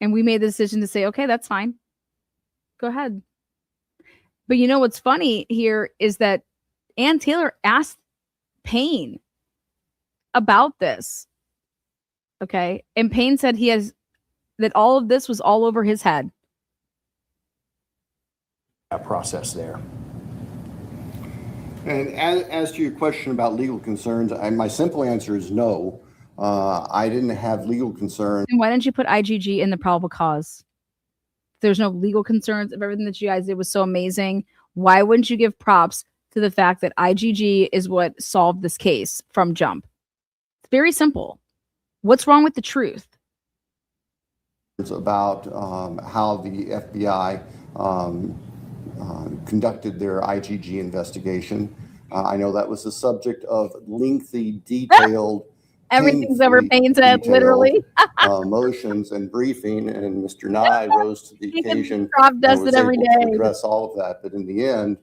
And we made the decision to say, okay, that's fine. Go ahead. But you know what's funny here is that Ann Taylor asked Payne about this. Okay. And Payne said that all of this was all over his head. That process there. And as to your question about legal concerns, my simple answer is no. I didn't have legal concerns. And why didn't you put IGG in the probable cause? There's no legal concerns of everything that you guys did was so amazing. Why wouldn't you give props to the fact that IGG is what solved this case from jump? It's very simple. What's wrong with the truth? It's about how the FBI conducted their IGG investigation. I know that was the subject of lengthy, detailed, everything's over Payne's head, literally. Motions and briefing, and Mr. Nye rose to the occasion. Rob does it every day. To address all of that, but in the end,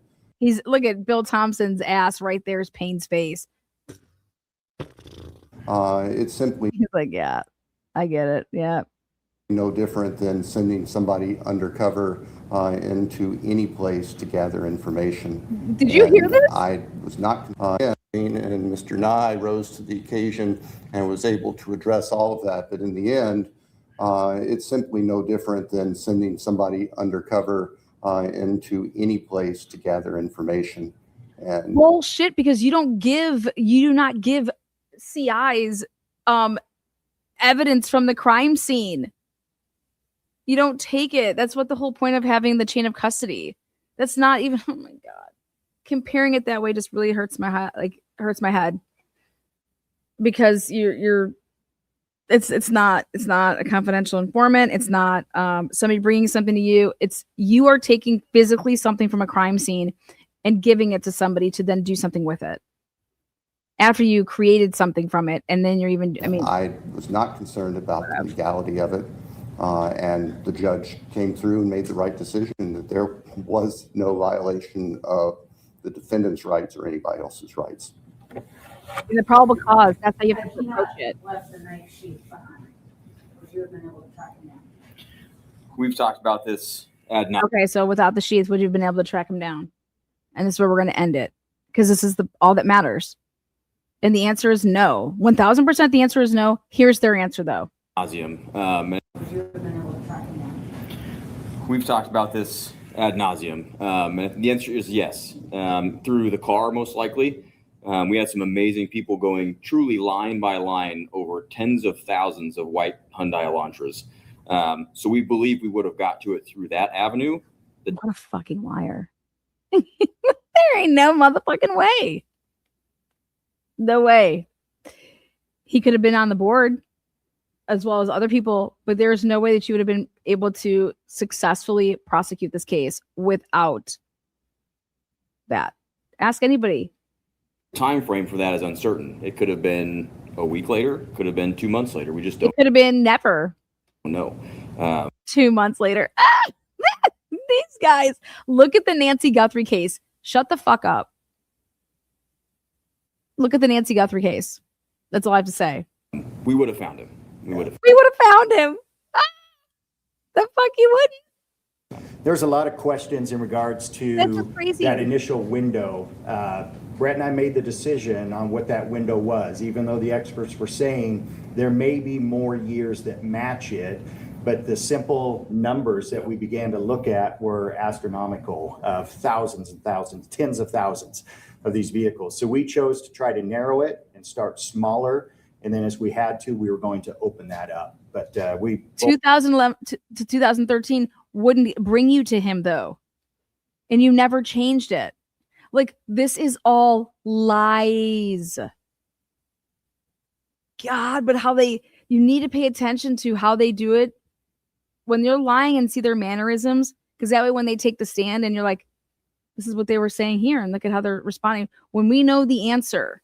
look at Bill Thompson's ass right there is Payne's face. It's simply he's like, yeah, I get it. Yeah. No different than sending somebody undercover into any place to gather information. Did you hear this? I was not, and Mr. Nye rose to the occasion and was able to address all of that. But in the end, it's simply no different than sending somebody undercover into any place to gather information. And bullshit, because you do not give CIs evidence from the crime scene. You don't take it. That's what the whole point of having the chain of custody. That's not even, oh my God. Comparing it that way just really hurts my head. Because it's not a confidential informant. It's not somebody bringing something to you. It's you are taking physically something from a crime scene and giving it to somebody to then do something with it. After you created something from it, and then I was not concerned about the legality of it. And the judge came through and made the right decision that there was no violation of the defendant's rights or anybody else's rights. In the probable cause, that's how you have to approach it. Left the night sheet behind. Would you have been able to track him down? We've talked about this ad nauseam. Okay, so without the sheets, would you have been able to track him down? And this is where we're going to end it, because this is all that matters. And the answer is no. 1000% the answer is no. Here's their answer, though. We've talked about this ad nauseum. And the answer is yes. Through the car, most likely. We had some amazing people going truly line by line over tens of thousands of white Hyundai Elantras. So we believe we would have got to it through that avenue. What a fucking liar. There ain't no motherfucking way. No way. He could have been on the board as well as other people, but there's no way that you would have been able to successfully prosecute this case without that. Ask anybody. Time frame for that is uncertain. It could have been a week later, could have been 2 months later. We just don't It could have been never. know. 2 months later. These guys, look at the Nancy Guthrie case. Shut the fuck up. Look at the Nancy Guthrie case. That's all I have to say. We would have found him. We would have found him. The fuck you wouldn't. There's a lot of questions in regards to that initial window. Brett and I made the decision on what that window was, even though the experts were saying there may be more years that match it. but the simple numbers that we began to look at were astronomical, of thousands and thousands, tens of thousands of these vehicles. So we chose to try to narrow it and start smaller. And then as we had to, we were going to open that up. But 2011 to 2013 wouldn't bring you to him though. And you never changed it. Like, this is all lies. God, but you need to pay attention to how they do it when they're lying and see their mannerisms. Because that way, when they take the stand and you're like, this is what they were saying here, and look at how they're responding. When we know the answer,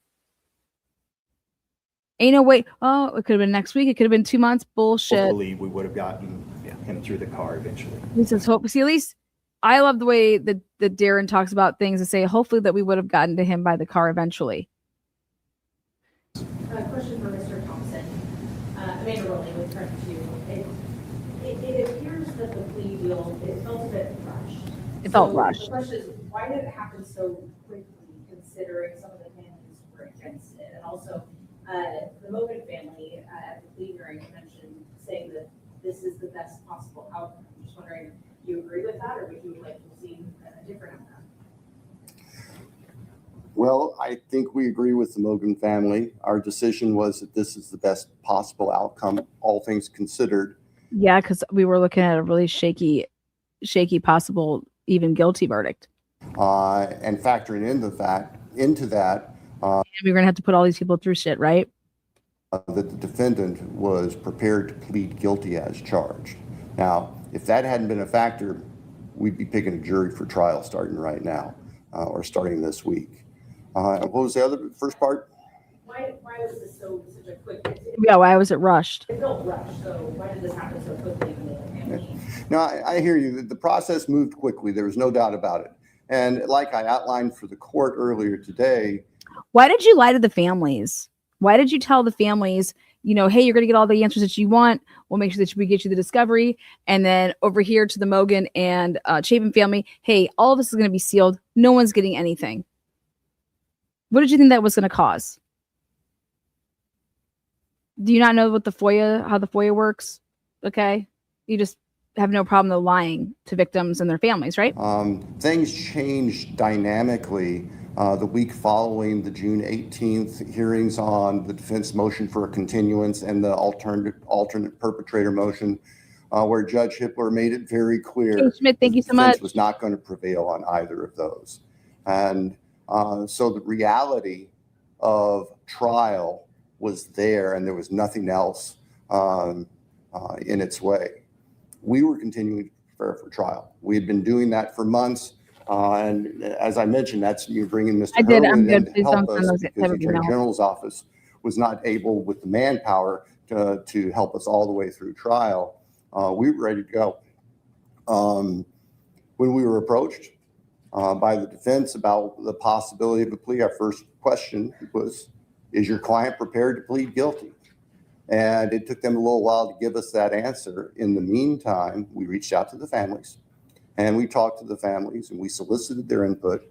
ain't no way. Oh, it could have been next week. It could have been 2 months. Bullshit. Hopefully, we would have gotten him through the car eventually. This is hope. See, at least I love the way that Darren talks about things and say, hopefully, that we would have gotten to him by the car eventually. Question for Mr. Thompson. Amanda Rowley with Trent 2. It appears that the plea deal, it felt a bit rushed. It felt rushed. The question is, why did it happen so quickly, considering some of the families were against it? And also, the Mogan family at the plea hearing mentioned saying that this is the best possible outcome. I'm just wondering, do you agree with that, or would you like to see a different outcome? Well, I think we agree with the Mogan family. Our decision was that this is the best possible outcome, all things considered. Yeah, because we were looking at a really shaky possible even guilty verdict. And factoring into that, and we're gonna have to put all these people through shit, right? That the defendant was prepared to plead guilty as charged. Now, if that hadn't been a factor, we'd be picking a jury for trial starting right now, or starting this week. What was the first part? Why was this such a quick? Yeah, why was it rushed? It felt rushed. So why did this happen so quickly in the family? No, I hear you. The process moved quickly. There was no doubt about it. And like I outlined for the court earlier today. Why did you lie to the families? Why did you tell the families, hey, you're going to get all the answers that you want. We'll make sure that we get you the discovery. And then over here to the Mogan and Chapin family, hey, all of this is going to be sealed. No one's getting anything. What did you think that was going to cause? Do you not know what how the FOIA works? Okay. You just have no problem though lying to victims and their families, right? Things changed dynamically the week following the June 18th hearings on the defense motion for a continuance and the alternate perpetrator motion, where Judge Hippler made it very clear Hey, Schmidt, thank you so much. was not going to prevail on either of those. And so the reality of trial was there, and there was nothing else in its way. We were continuing to prepare for trial. We had been doing that for months. And as I mentioned, you're bringing Mr. Hurley in to help us because the Attorney General's office was not able with the manpower to help us all the way through trial. We were ready to go. When we were approached by the defense about the possibility of a plea, our first question was, is your client prepared to plead guilty? And it took them a little while to give us that answer. In the meantime, we reached out to the families and we talked to the families and we solicited their input.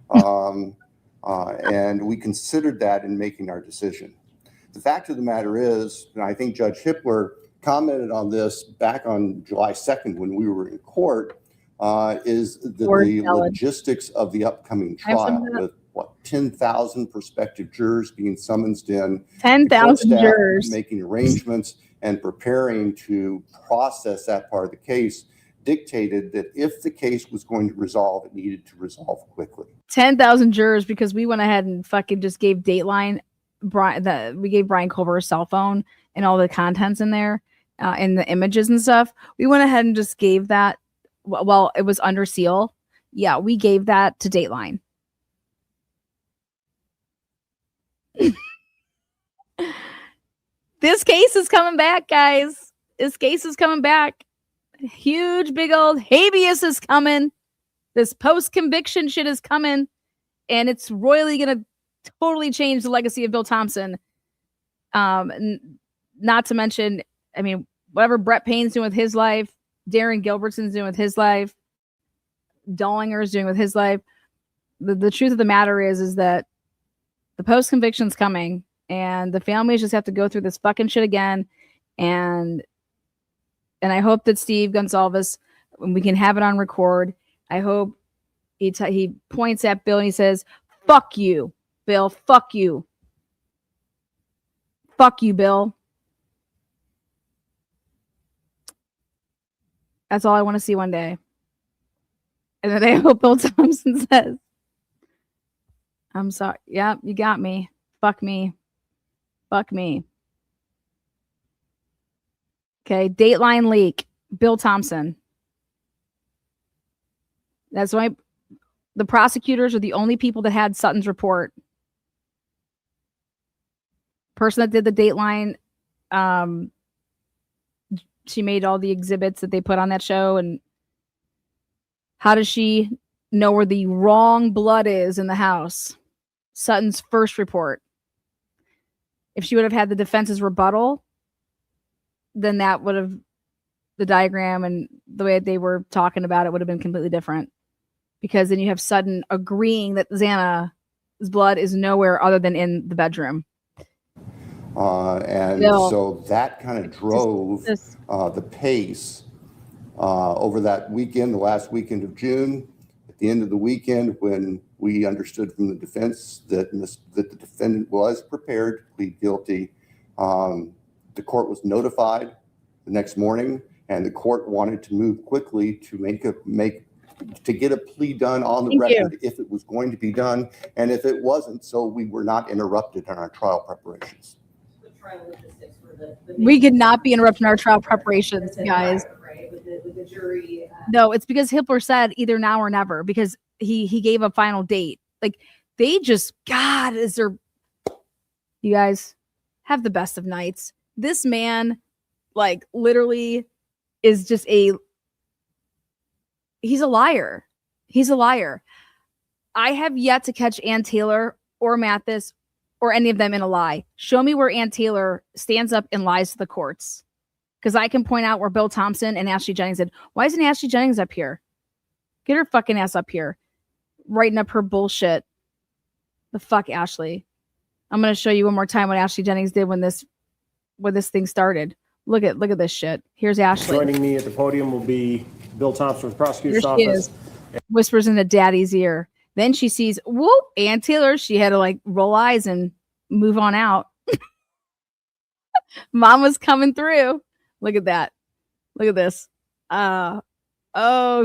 And we considered that in making our decision. The fact of the matter is, and I think Judge Hippler commented on this back on July 2nd when we were in court, is the logistics of the upcoming trial with 10,000 prospective jurors being summoned in, 10,000 jurors making arrangements and preparing to process that part of the case, dictated that if the case was going to resolve, it needed to resolve quickly. 10,000 jurors because we went ahead and fucking just gave Dateline, we gave Brian Kohberger's cell phone and all the contents in there and the images and stuff. We went ahead and just gave that. Well, it was under seal. Yeah, we gave that to Dateline. This case is coming back, guys. This case is coming back. Huge, big old habeas is coming. This post-conviction shit is coming. And it's royally going to totally change the legacy of Bill Thompson. Not to mention, I mean, whatever Brett Payne's doing with his life, Darren Gilbertson's doing with his life, Dollinger's doing with his life. The truth of the matter is that the post-conviction's coming and the families just have to go through this fucking shit again. And And I hope that Steve Gonsalves, when we can have it on record, I hope he points at Bill and he says, "Fuck you, Bill. Fuck you. Fuck you, Bill." That's all I want to see one day. And then I hope Bill Thompson says, "I'm sorry. Yeah, you got me. Fuck me. Fuck me." Okay, Dateline leak. Bill Thompson. That's why the prosecutors are the only people that had Sutton's report. Person that did the Dateline, she made all the exhibits that they put on that show. And how does she know where the wrong blood is in the house? Sutton's first report. If she would have had the defense's rebuttal, then that would have, the diagram and the way they were talking about it would have been completely different. Because then you have Sutton agreeing that Xana's blood is nowhere other than in the bedroom. So that kind of drove the pace over that weekend, the last weekend of June. At the end of the weekend, when we understood from the defense that the defendant was prepared to plead guilty, the court was notified the next morning, and the court wanted to move quickly to get a plea done on the record if it was going to be done, and if it wasn't, so we were not interrupted in our trial preparations. We could not be interrupting our trial preparations, guys. Right, with the jury. No, it's because Hitler said either now or never, because he gave a final date. Like, they just, God, you guys have the best of nights. This man, like, literally is just he's a liar. He's a liar. I have yet to catch Ann Taylor or Mathis or any of them in a lie. Show me where Ann Taylor stands up and lies to the courts. Because I can point out where Bill Thompson and Ashley Jennings did. Why isn't Ashley Jennings up here? Get her fucking ass up here. Writing up her bullshit. The fuck, Ashley. I'm going to show you one more time what Ashley Jennings did when this thing started. Look at this shit. Here's Ashley. Joining me at the podium will be Bill Thompson with the prosecutor's Here she office. is. Whispers into daddy's ear. Then she sees, whoop, Ann Taylor. She had to like roll eyes and move on out. Mom was coming through. Look at that. Look at this. Oh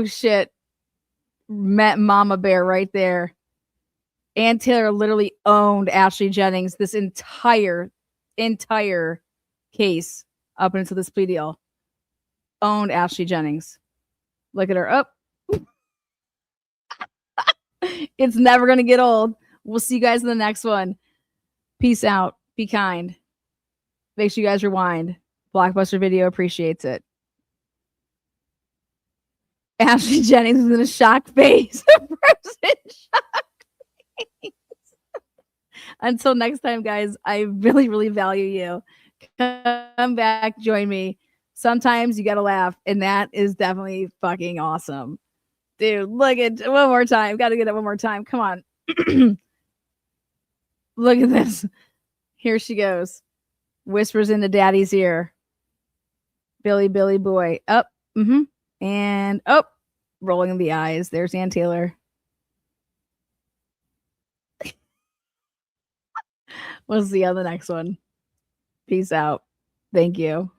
shit. Met Mama Bear right there. Ann Taylor literally owned Ashley Jennings this entire case up until this plea deal. Owned Ashley Jennings. Look at her. Up. It's never going to get old. We'll see you guys in the next one. Peace out. Be kind. Make sure you guys rewind. Blockbuster Video appreciates it. Ashley Jennings is in a shocked face. Until next time, guys, I really, really value you. Come back, join me. Sometimes you got to laugh, and that is definitely fucking awesome. Dude, look at one more time. Got to get it one more time. Come on. Look at this. Here she goes. Whispers into daddy's ear. Billy boy. Up. And up. Rolling the eyes. There's Ann Taylor. We'll see you on the next one. Peace out. Thank you.